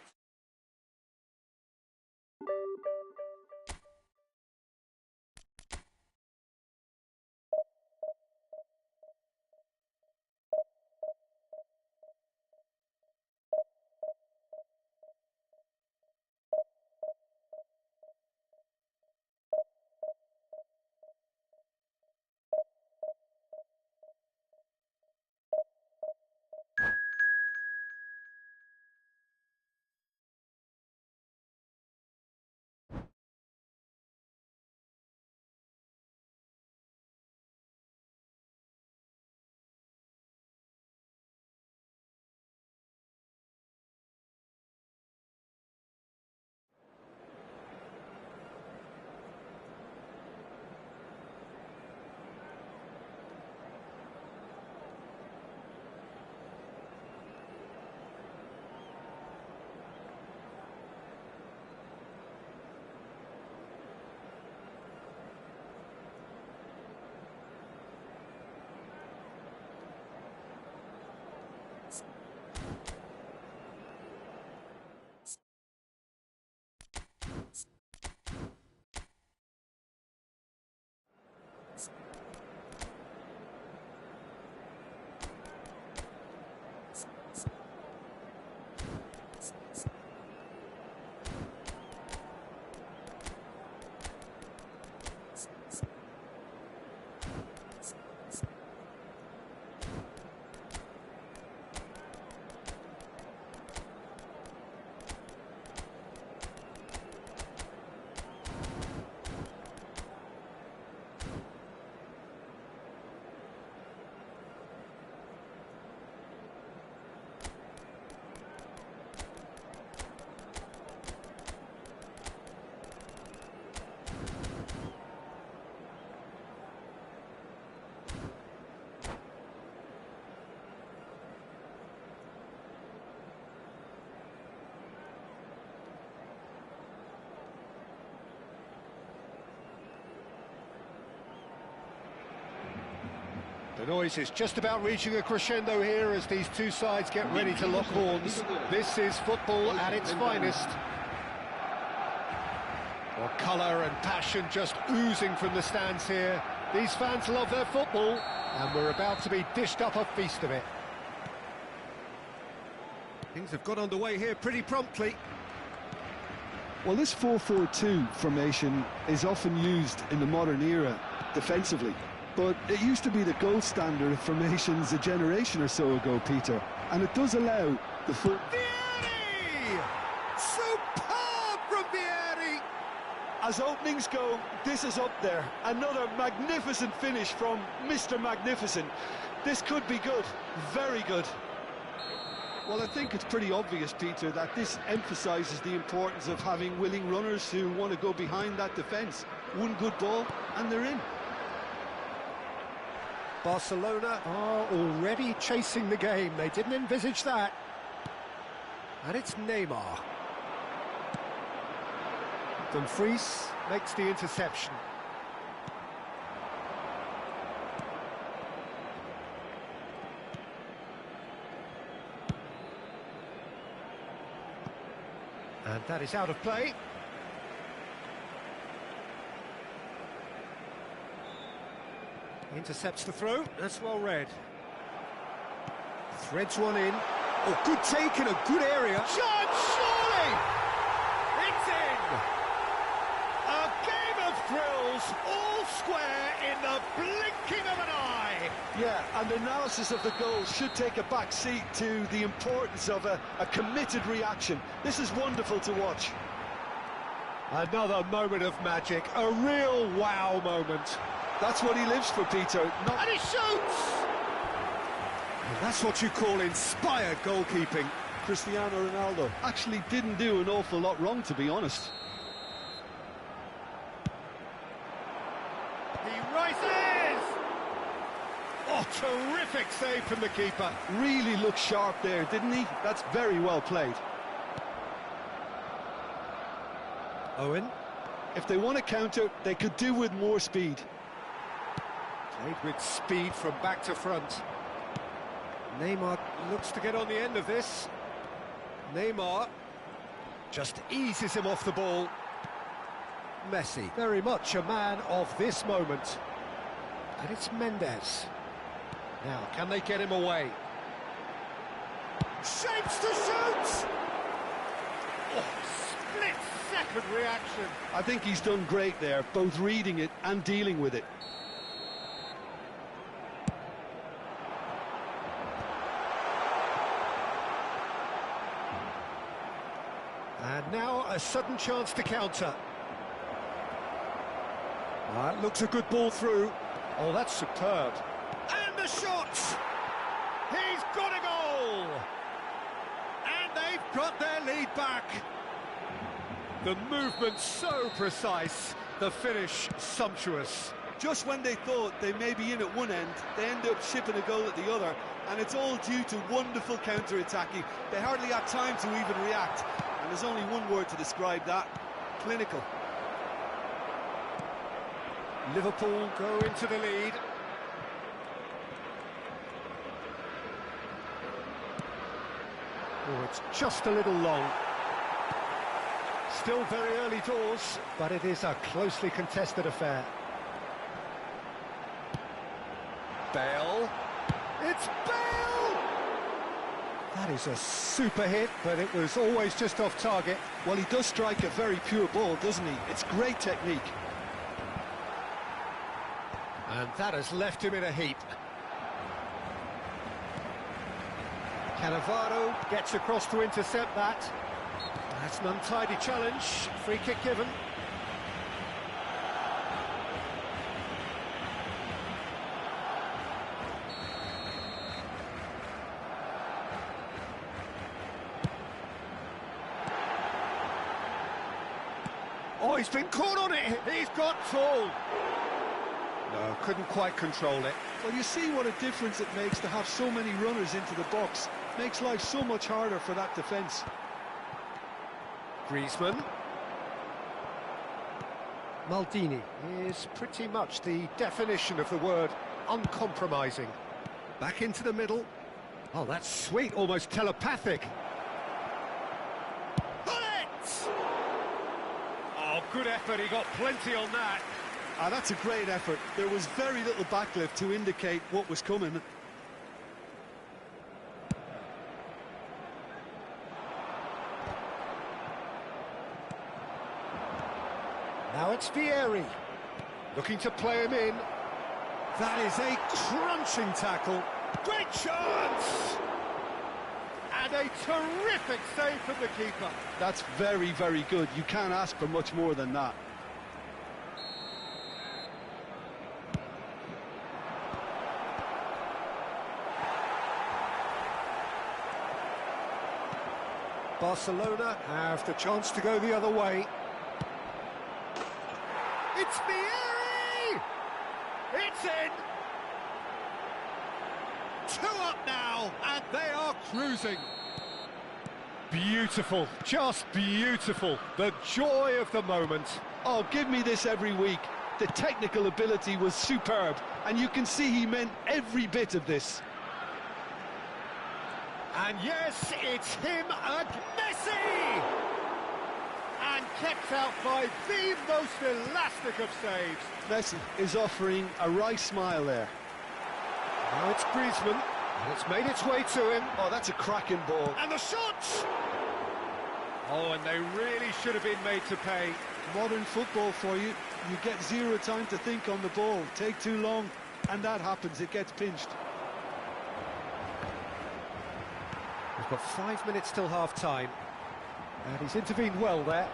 The noise is just about reaching a crescendo here as these two sides get ready to lock horns. This is football at its finest. Well, colour and passion just oozing from the stands here. These fans love their football, and we're about to be dished up a feast of it. Things have got underway here pretty promptly. Well, this 4-4-2 formation is often used in the modern era defensively, but it used to be the gold standard of formations a generation or so ago, Peter, and it does allow the full... Vieri! Superb from Vieri! As openings go, this is up there. Another magnificent finish from Mr. Magnificent. This could be good, very good. Well, I think it's pretty obvious, Peter, that this emphasises the importance of having willing runners who want to go behind that defence. One good ball, and they're in. Barcelona are already chasing the game. They didn't envisage that. And it's Neymar. Dumfries makes the interception. And that is out of play. Intercepts the throw. That's well read. Threads one in. Oh, good take in a good area. Chance, surely! It's in! A game of thrills, all square in the blinking of an eye. Yeah, and analysis of the goal should take a back seat to the importance of a committed reaction. This is wonderful to watch. Another moment of magic, a real wow moment. That's what he lives for, Peter. And he shoots! And that's what you call inspired goalkeeping. Cristiano Ronaldo actually didn't do an awful lot wrong, to be honest. He rises! Oh, terrific save from the keeper. Really looked sharp there, didn't he? That's very well played. Owen. If they want to counter, they could do with more speed. Played with speed from back to front. Neymar looks to get on the end of this. Neymar just eases him off the ball. Messi, very much a man of this moment. And it's Mendes. Now, can they get him away? Shapes to shoot! Oh, split-second reaction. I think he's done great there, both reading it and dealing with it. And now a sudden chance to counter. That looks a good ball through. Oh, that's superb. And the shot! He's got a goal! And they've got their lead back. The movement so precise, the finish sumptuous. Just when they thought they may be in at one end, they end up shipping a goal at the other, and it's all due to wonderful counter-attacking. They hardly had time to even react, and there's only one word to describe that: clinical. Liverpool go into the lead. Oh, it's just a little long. Still very early doors, but it is a closely contested affair. Bale. It's Bale! That is a super hit, but it was always just off target. Well, he does strike a very pure ball, doesn't he? It's great technique. And that has left him in a heap. Cannavaro gets across to intercept that. That's an untidy challenge. Free kick given. Oh, he's been caught on it. He's got tall. No, couldn't quite control it. Well, you see what a difference it makes to have so many runners into the box. Makes life so much harder for that defence. Griezmann. Maldini is pretty much the definition of the word uncompromising. Back into the middle. Oh, that's sweet, almost telepathic. Bullet! Oh, good effort, he got plenty on that. Ah, that's a great effort. There was very little backlift to indicate what was coming. Now it's Vieri, looking to play him in. That is a crunching tackle. Great chance! And a terrific save from the keeper. That's very, very good. You can't ask for much more than that. Barcelona have the chance to go the other way. It's Vieri! It's in! 2 up now, and they are cruising. Beautiful, just beautiful. The joy of the moment. Oh, give me this every week. The technical ability was superb, and you can see he meant every bit of this. And yes, it's him again, Messi! And kept out by the most elastic of saves. Messi is offering a wry smile there. Now it's Griezmann, and it's made its way to him. Oh, that's a cracking ball. And the shot! Oh, and they really should have been made to pay. Modern football for you. You get zero time to think on the ball. Take too long, and that happens. It gets pinched. We've got 5 minutes till half-time. And he's intervened well there.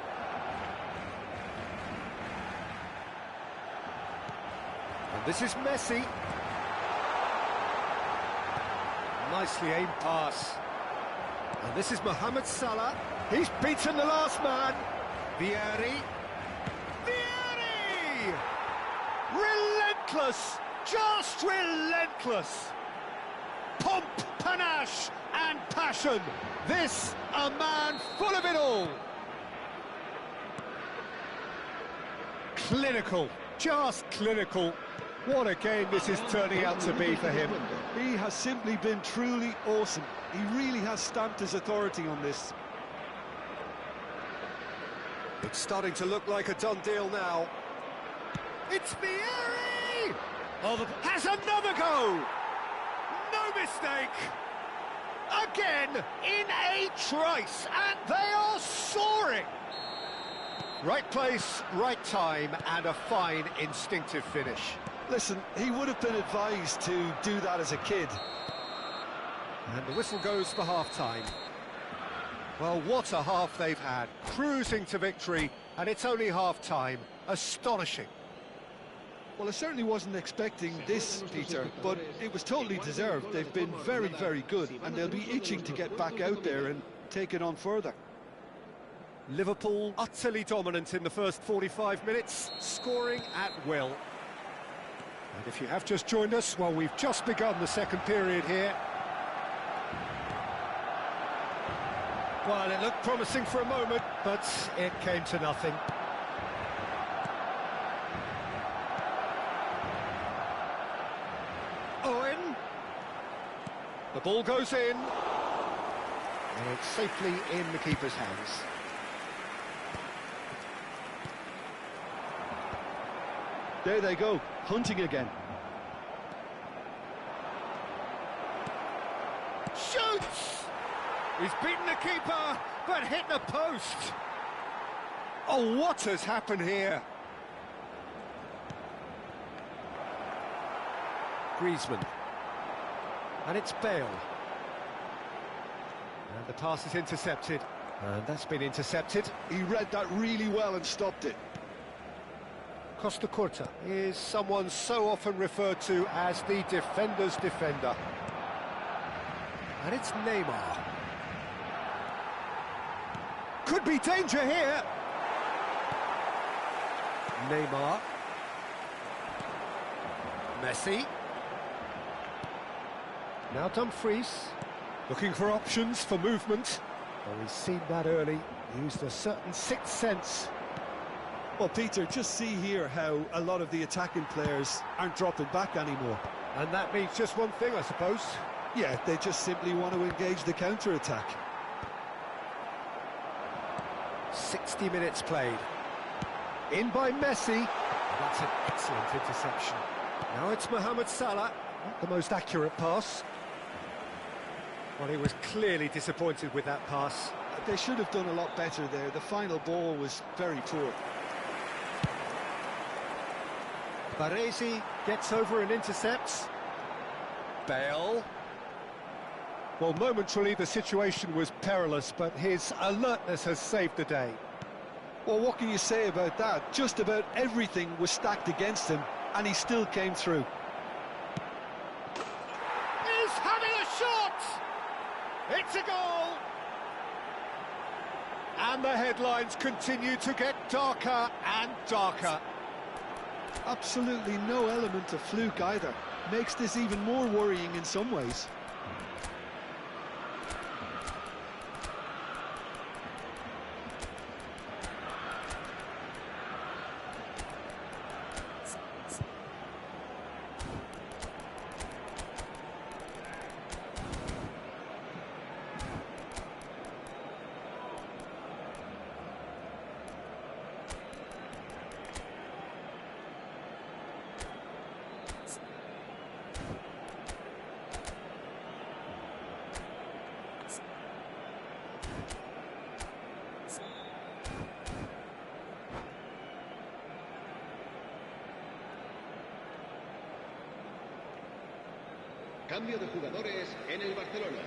And this is Messi. Nicely aimed pass. And this is Mohamed Salah. He's beaten the last man. Vieri. Vieri! Relentless! Just relentless! Pomp, panache and passion. This, a man full of it all. Clinical, just clinical. What a game this is turning out to be for him. He has simply been truly awesome. He really has stamped his authority on this. It's starting to look like a done deal now. It's Vieri! Oh, has another go! No mistake! Again, in a trice, and they are soaring! Right place, right time, and a fine instinctive finish. Listen, he would have been advised to do that as a kid. And the whistle goes for half-time. Well, what a half they've had. Cruising to victory, and it's only half-time. Astonishing. Well, I certainly wasn't expecting this, Peter, but it was totally deserved. They've been very, very good, and they'll be itching to get back out there and take it on further. Liverpool utterly dominant in the first 45 minutes, scoring at will. And if you have just joined us, well, we've just begun the second period here. Well, it looked promising for a moment, but it came to nothing. Owen. The ball goes in. And it's safely in the keeper's hands. There they go, hunting again. Shoots! He's beaten the keeper, but hit the post. Oh, what has happened here? Griezmann. And it's Bale. And the pass is intercepted. And that's been intercepted. He read that really well and stopped it. Costa Curta is someone so often referred to as the defender's defender. And it's Neymar. Could be danger here. Neymar. Messi. Now Dumfries. Looking for options for movement. Well, we've seen that early. Used a certain sixth sense. Well, Peter, just see here how a lot of the attacking players aren't dropping back anymore. And that means just one thing, I suppose. Yeah, they just simply want to engage the counter-attack. 60 minutes played. In by Messi. That's an excellent interception. Now it's Mohamed Salah. Not the most accurate pass. Well, he was clearly disappointed with that pass. They should have done a lot better there. The final ball was very poor. Baresi gets over and intercepts. Bale. Well, momentarily the situation was perilous, but his alertness has saved the day. Well, what can you say about that? Just about everything was stacked against him, and he still came through. He's having a shot! It's a goal! And the headlines continue to get darker and darker. Absolutely no element of fluke either. Makes this even more worrying in some ways. Cambio de jugadores en el Barcelona.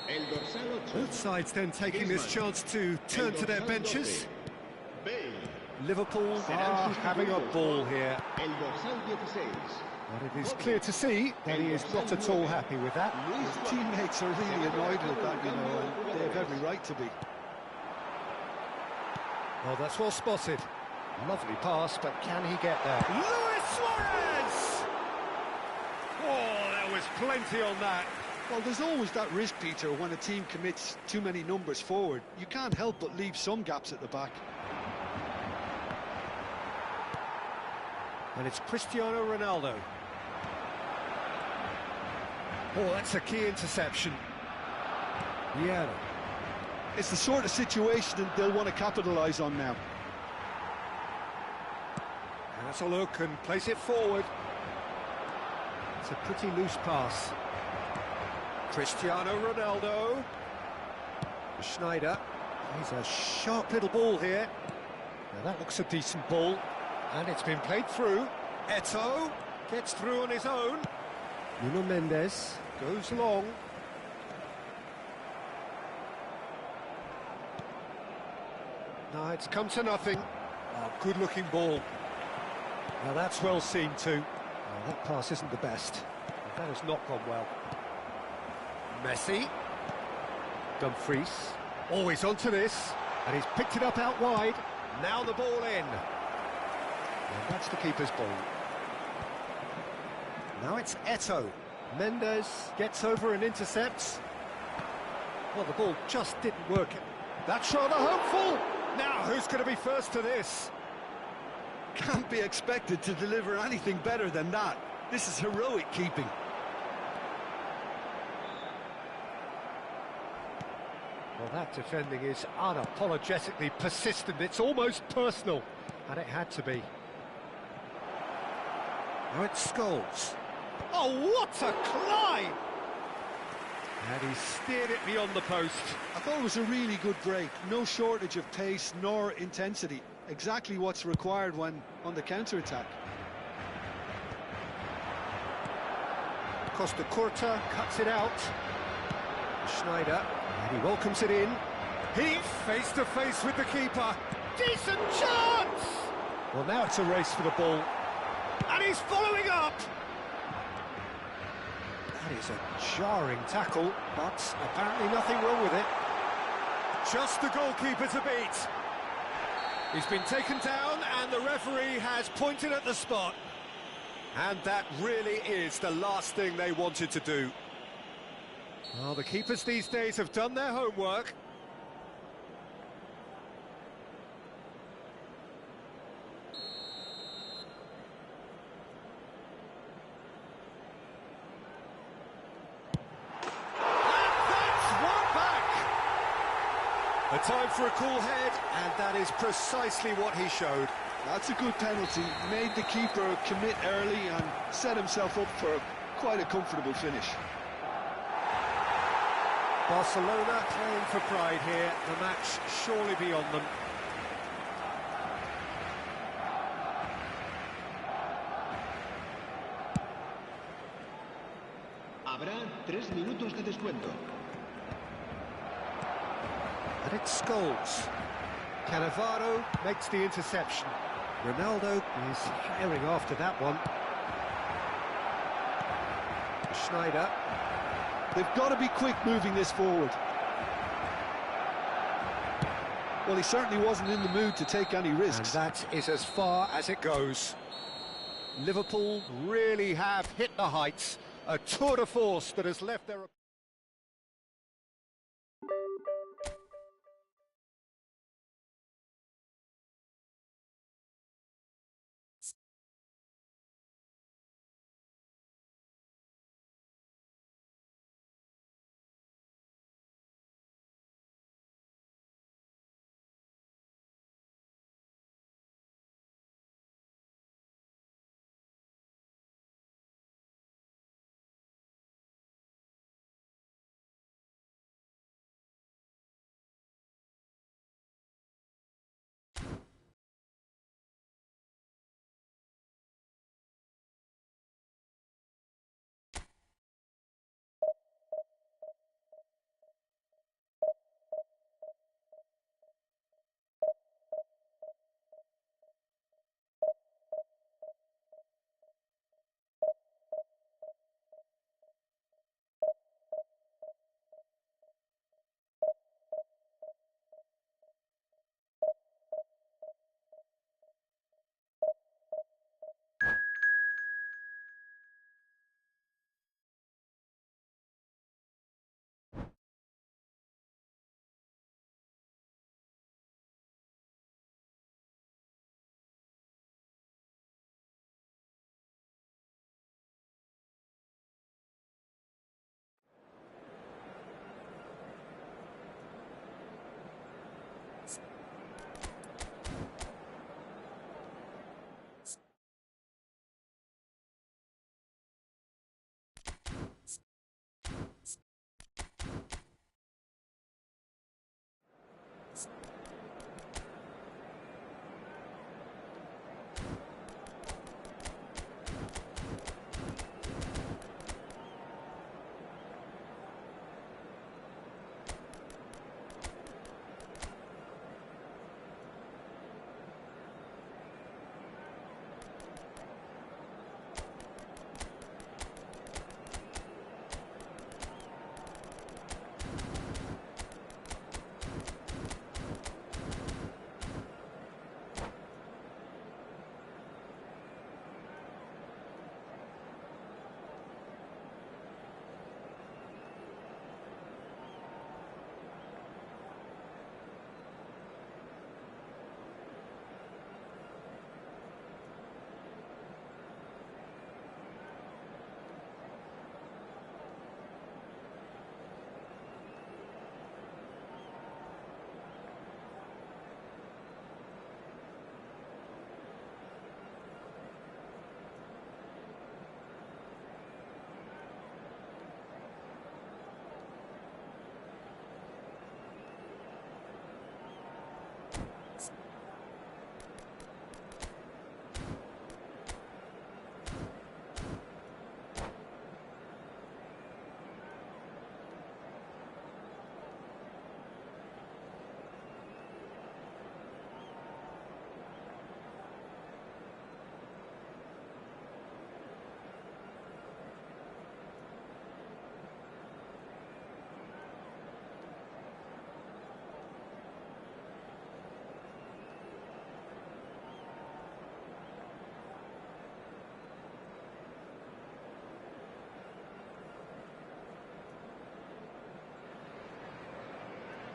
El dorsal 8. Both sides then taking this chance to turn to their benches. Liverpool are having a ball here. El dorsal 16. But it is clear to see that he is not at all happy with that. His teammates are really annoyed with that, you know, and they have every right to be. Oh, that's well spotted. Lovely pass, but can he get there? Luis Suarez! Oh, there was plenty on that. Well, there's always that risk, Peter, when a team commits too many numbers forward. You can't help but leave some gaps at the back. And it's Cristiano Ronaldo. Oh, that's a key interception. Yeah. It's the sort of situation that they'll want to capitalise on now. Has a look and place it forward. It's a pretty loose pass. Cristiano Ronaldo. Schneider. He's a sharp little ball here. Now that looks a decent ball. And it's been played through. Eto'o gets through on his own. Nuno Mendes goes long. No, it's come to nothing. Oh, good-looking ball. Now that's well seen too. Oh, that pass isn't the best. That has not gone well. Messi. Dumfries. Always onto this. And he's picked it up out wide. Now the ball in. And that's the keeper's ball. Now it's Eto'o. Mendes gets over and intercepts. Well, the ball just didn't work. That's rather hopeful. Now, who's going to be first to this? Can't be expected to deliver anything better than that. This is heroic keeping. Well, that defending is unapologetically persistent. It's almost personal. And it had to be. Now it's Scholes. Oh, what a climb! And he steered it beyond the post. I thought it was a really good break. No shortage of pace nor intensity. Exactly what's required when on the counter-attack. Costa Curta cuts it out. Schneider, and he welcomes it in. He face to face with the keeper. Decent chance! Well, now it's a race for the ball. And he's following up! That is a jarring tackle, but apparently nothing wrong with it. Just the goalkeeper to beat. He's been taken down and the referee has pointed at the spot. And that really is the last thing they wanted to do. Well, the keepers these days have done their homework. A time for a cool head, and that is precisely what he showed. That's a good penalty. Made the keeper commit early and set himself up for quite a comfortable finish. Barcelona playing for pride here. The match surely beyond them. Habrá 3 minutos de descuento. And it's Scholes. Cannavaro makes the interception. Ronaldo is firing after that one. Schneider. They've got to be quick moving this forward. Well, he certainly wasn't in the mood to take any risks. And that is as far as it goes. Liverpool really have hit the heights. A tour de force that has left their...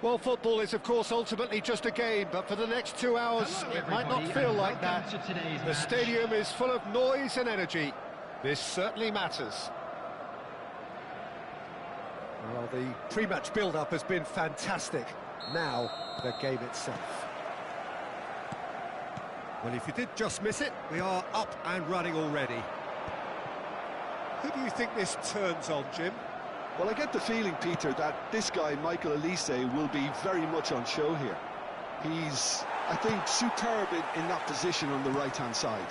Well, football is, of course, ultimately just a game, but for the next 2 hours, it might not feel like that. The stadium is full of noise and energy. This certainly matters. Well, the pre-match build-up has been fantastic. Now, the game itself. Well, if you did just miss it, we are up and running already. Who do you think this turns on, Jim? Well, I get the feeling, Peter, that this guy, Michael Elise, will be very much on show here. He's, I think, superb in that position on the right-hand side.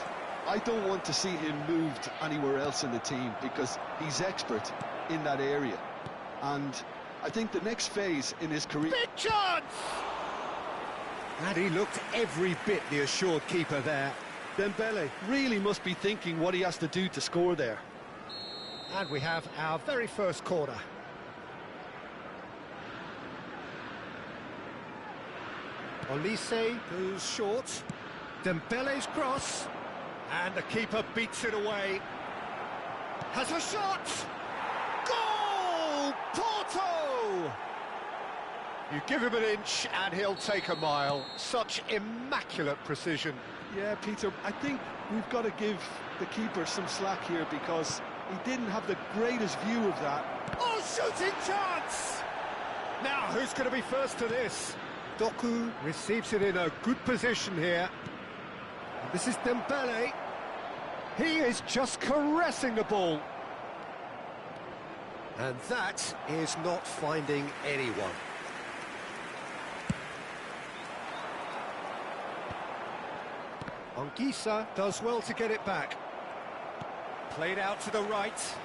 I don't want to see him moved anywhere else in the team because he's expert in that area. And I think the next phase in his career... Big chance! And he looked every bit the assured keeper there. Dembele really must be thinking what he has to do to score there. And we have our very first corner. Olise goes short. Dembele's cross. And the keeper beats it away. Has a shot! Goal! Porto! You give him an inch and he'll take a mile. Such immaculate precision. Yeah, Peter, I think we've got to give the keeper some slack here because he didn't have the greatest view of that. Oh, shooting chance! Now, who's going to be first to this? Doku receives it in a good position here. This is Dembele. He is just caressing the ball. And that is not finding anyone. Anguissa does well to get it back. Played out to the right.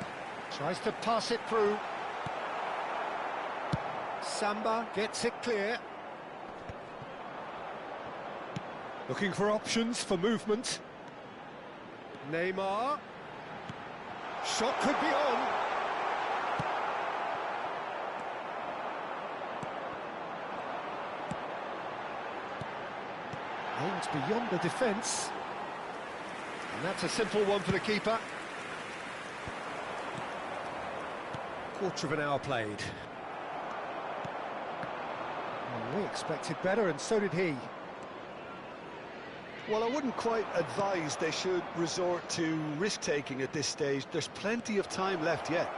Tries to pass it through. Samba gets it clear. Looking for options for movement. Neymar. Shot could be on. Aims beyond the defence. And that's a simple one for the keeper. Quarter of an hour played. Well, we expected better, and so did he. Well, I wouldn't quite advise they should resort to risk-taking at this stage. There's plenty of time left yet.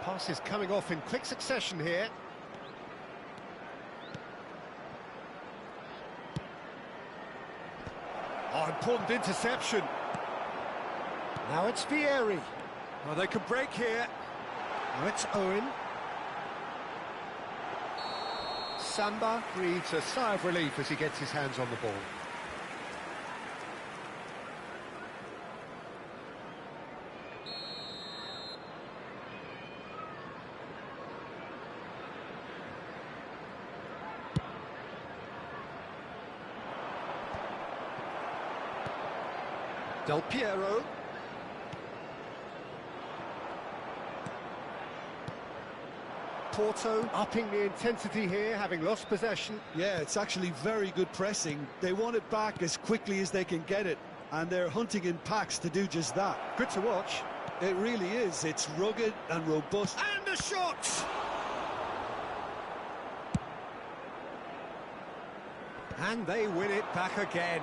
Passes coming off in quick succession here. Oh, important interception. Now it's Vieri. Oh, they can break here. Now it's Owen. Samba breathes a sigh of relief as he gets his hands on the ball. Del Piero. Porto upping the intensity here, having lost possession. Yeah, it's actually very good pressing. They want it back as quickly as they can get it, and they're hunting in packs to do just that. Good to watch. It really is. It's rugged and robust. And a shot! And they win it back again.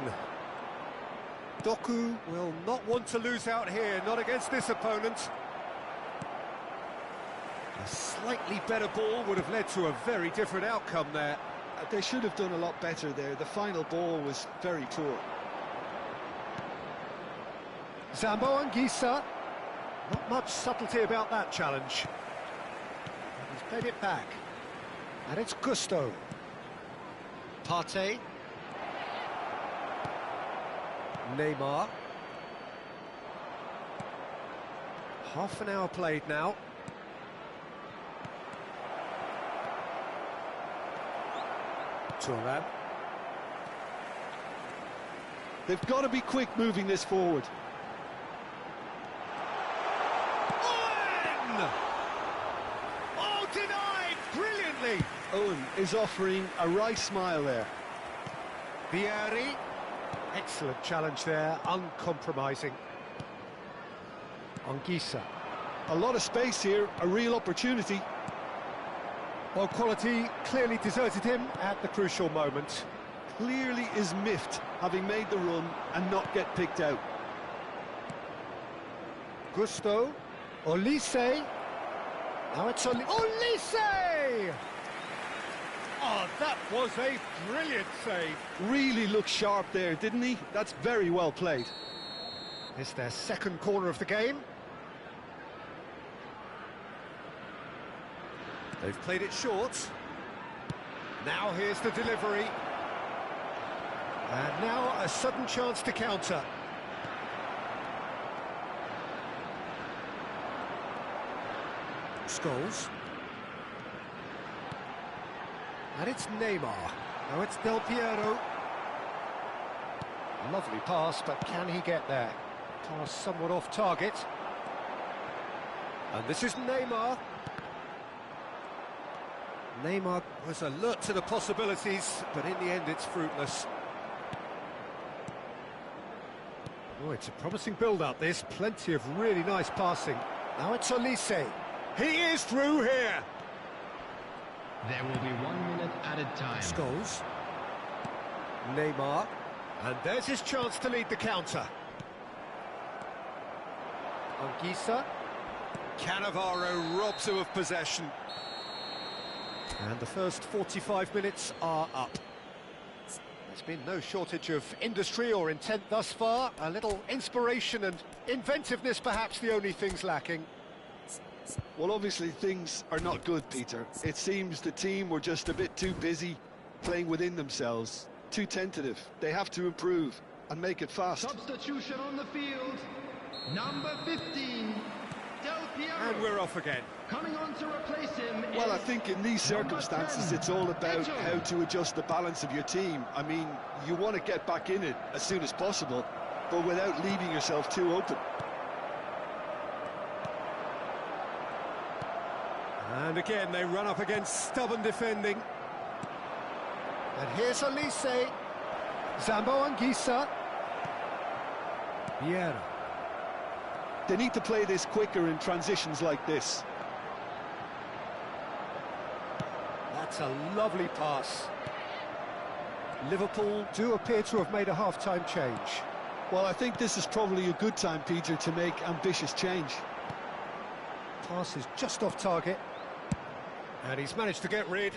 Doku will not want to lose out here, not against this opponent. A slightly better ball would have led to a very different outcome there. They should have done a lot better there. The final ball was very poor. Zambo Anguissa. Not much subtlety about that challenge. He's played it back. And it's Gusto. Partey. Neymar. Half an hour played now. Thuram. They've got to be quick moving this forward. Owen! Oh, denied brilliantly. Owen is offering a right smile there. Vieri. Excellent challenge there, uncompromising. Anguissa. A lot of space here, a real opportunity. Well, quality clearly deserted him at the crucial moment. Clearly is miffed, having made the run and not get picked out. Gusto. Olise. Now it's Olise! Oh, that was a brilliant save. Really looked sharp there, didn't he? That's very well played. It's their second corner of the game. They've played it short. Now here's the delivery. And now a sudden chance to counter. Scholes. And it's Neymar. Now it's Del Piero. Lovely pass, but can he get there? Pass somewhat off target. And this is Neymar. Neymar was alert to the possibilities, but in the end it's fruitless. Oh, it's a promising build-up, this. Plenty of really nice passing. Now it's Olise. He is through here. There will be 1 minute added time. Scholes. Neymar. And there's his chance to lead the counter. Anguissa. Cannavaro robs him of possession. And the first 45 minutes are up. There's been no shortage of industry or intent thus far. A little inspiration and inventiveness, perhaps the only things lacking. Well, obviously things are not good, Peter. It seems the team were just a bit too busy playing within themselves. Too tentative. They have to improve and make it fast. Substitution on the field. Number 15, Del Piero. And we're off again. Coming on to replace him. Well, I think in these circumstances it's all about Mячом. how to adjust the balance of your team. I mean, you want to get back in it as soon as possible, but without leaving yourself too open. And again, they run up against stubborn defending. And here's Olise. Zambo Anguissa. Vieira. They need to play this quicker in transitions like this. That's a lovely pass. Liverpool do appear to have made a half-time change. Well, I think this is probably a good time, Peter, to make ambitious change. Pass is just off target. And he's managed to get rid.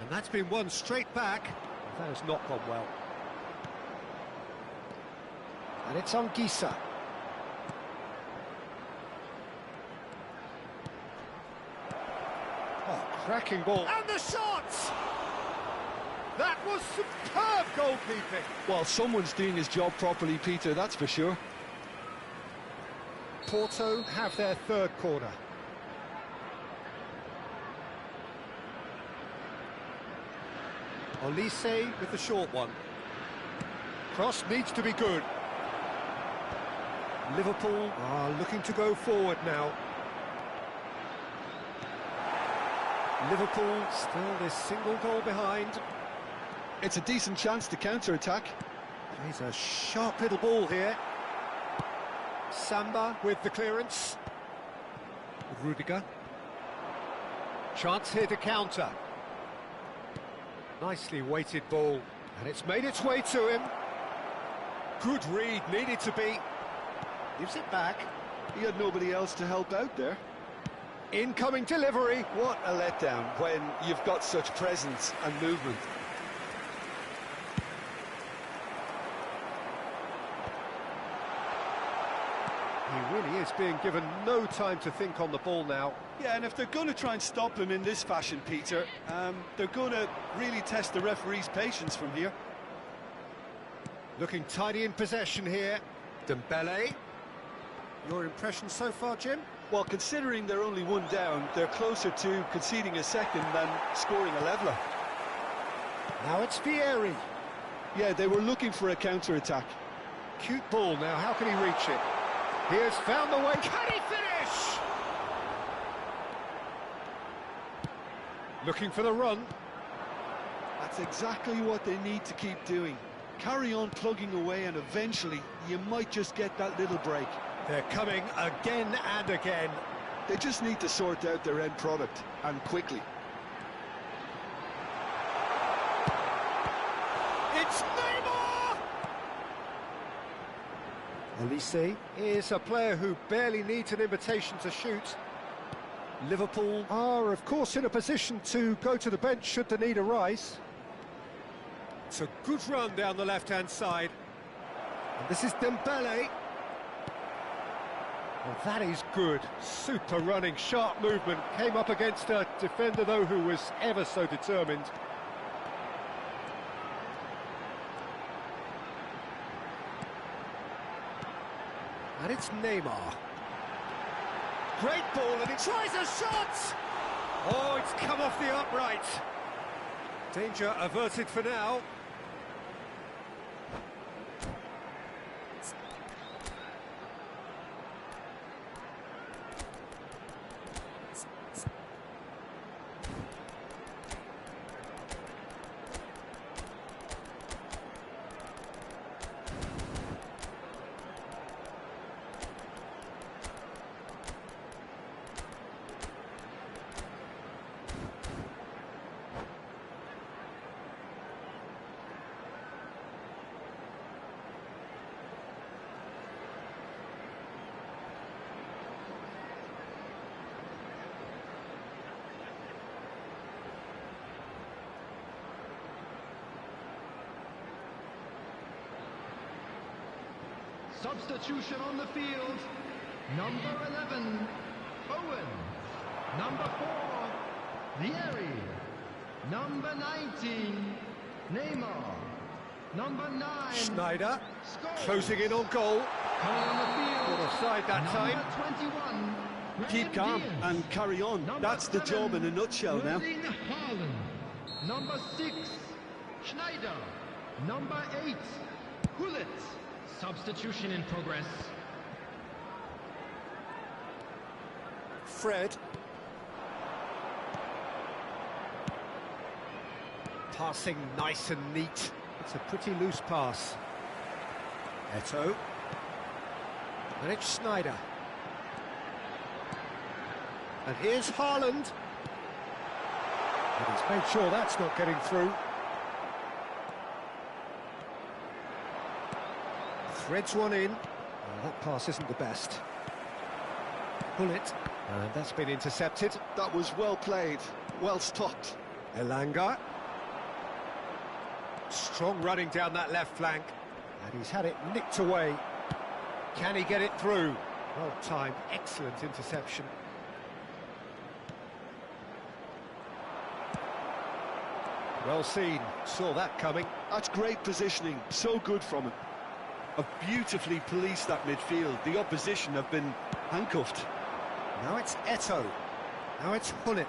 And that's been won straight back. That has not gone well. And it's Anguissa. Oh, cracking ball. And the shot! That was superb goalkeeping. Well, someone's doing his job properly, Peter, that's for sure. Porto have their third corner. Olise with the short one. Cross needs to be good. Liverpool are looking to go forward now. Liverpool still this single goal behind. It's a decent chance to counter-attack. He's a sharp little ball here. Samba with the clearance. Rudiger. Chance here to counter. Nicely weighted ball, and it's made its way to him. Good read, needed to be. Gives it back. He had nobody else to help out there. Incoming delivery. What a letdown when you've got such presence and movement. He really is being given no time to think on the ball now. Yeah, and if they're going to try and stop him in this fashion, Peter, they're going to really test the referee's patience from here. Looking tidy in possession here. Dembele. Your impression so far, Jim? Well, considering they're only one down, they're closer to conceding a second than scoring a leveller. Now it's Vieri. Yeah, they were looking for a counter-attack. Cute ball now, how can he reach it? He has found the way. Can he finish? Looking for the run. That's exactly what they need to keep doing. Carry on plugging away and eventually you might just get that little break. They're coming again and again. They just need to sort out their end product, and quickly. It's Neymar! Olise is a player who barely needs an invitation to shoot. Liverpool are, of course, in a position to go to the bench should the need arise. It's a good run down the left-hand side. And this is Dembele. Well, that is good. Super running, sharp movement. Came up against a defender, though, who was ever so determined. And it's Neymar. Great ball, and he tries a shot! Oh, it's come off the upright. Danger averted for now. Substitution on the field. Number 11, Owen. Number 4, Vieri. Number 19, Neymar. Number 9, Schneider, Scholes. closing in on goal. Coming on the field. Not offside that time. Number 21, Keep calm Diaz. and carry on. Number That's the 7, job in a nutshell now. Erling Haaland. Number 6, Schneider. Number 8, Gullit. Substitution in progress. Fred. Passing nice and neat. It's a pretty loose pass. Eto'o. And it's Schneider. And here's Haaland. And he's made sure that's not getting through. Threads one in. Oh, that pass isn't the best. Bullet. And that's been intercepted. That was well played, well stopped. Elanga. Strong running down that left flank. And he's had it nicked away. Can he get it through? Well timed, excellent interception. Well seen, saw that coming. That's great positioning, so good from him. Have beautifully policed that midfield. The opposition have been handcuffed. Now it's Eto'o. Now it's Bullet.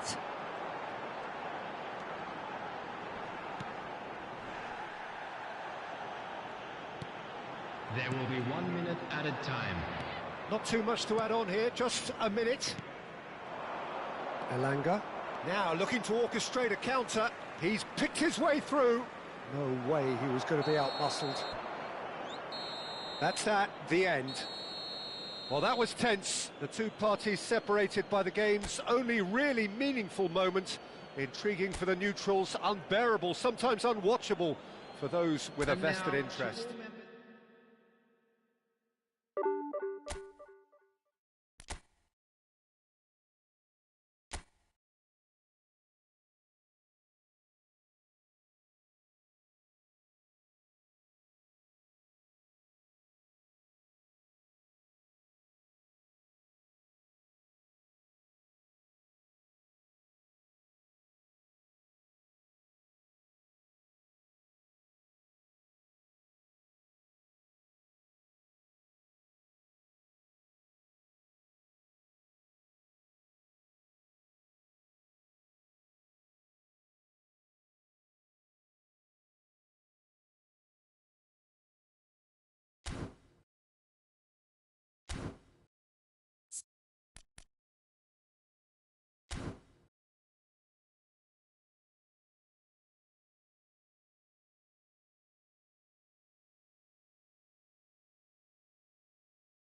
There will be 1 minute added time. Not too much to add on here, just a minute. Elanga. Now looking to orchestrate a counter. He's picked his way through. No way he was going to be out-muscled. That's that, the end. Well, that was tense. The two parties separated by the game's only really meaningful moment. Intriguing for the neutrals, unbearable, sometimes unwatchable for those with a And vested now, interest. to all members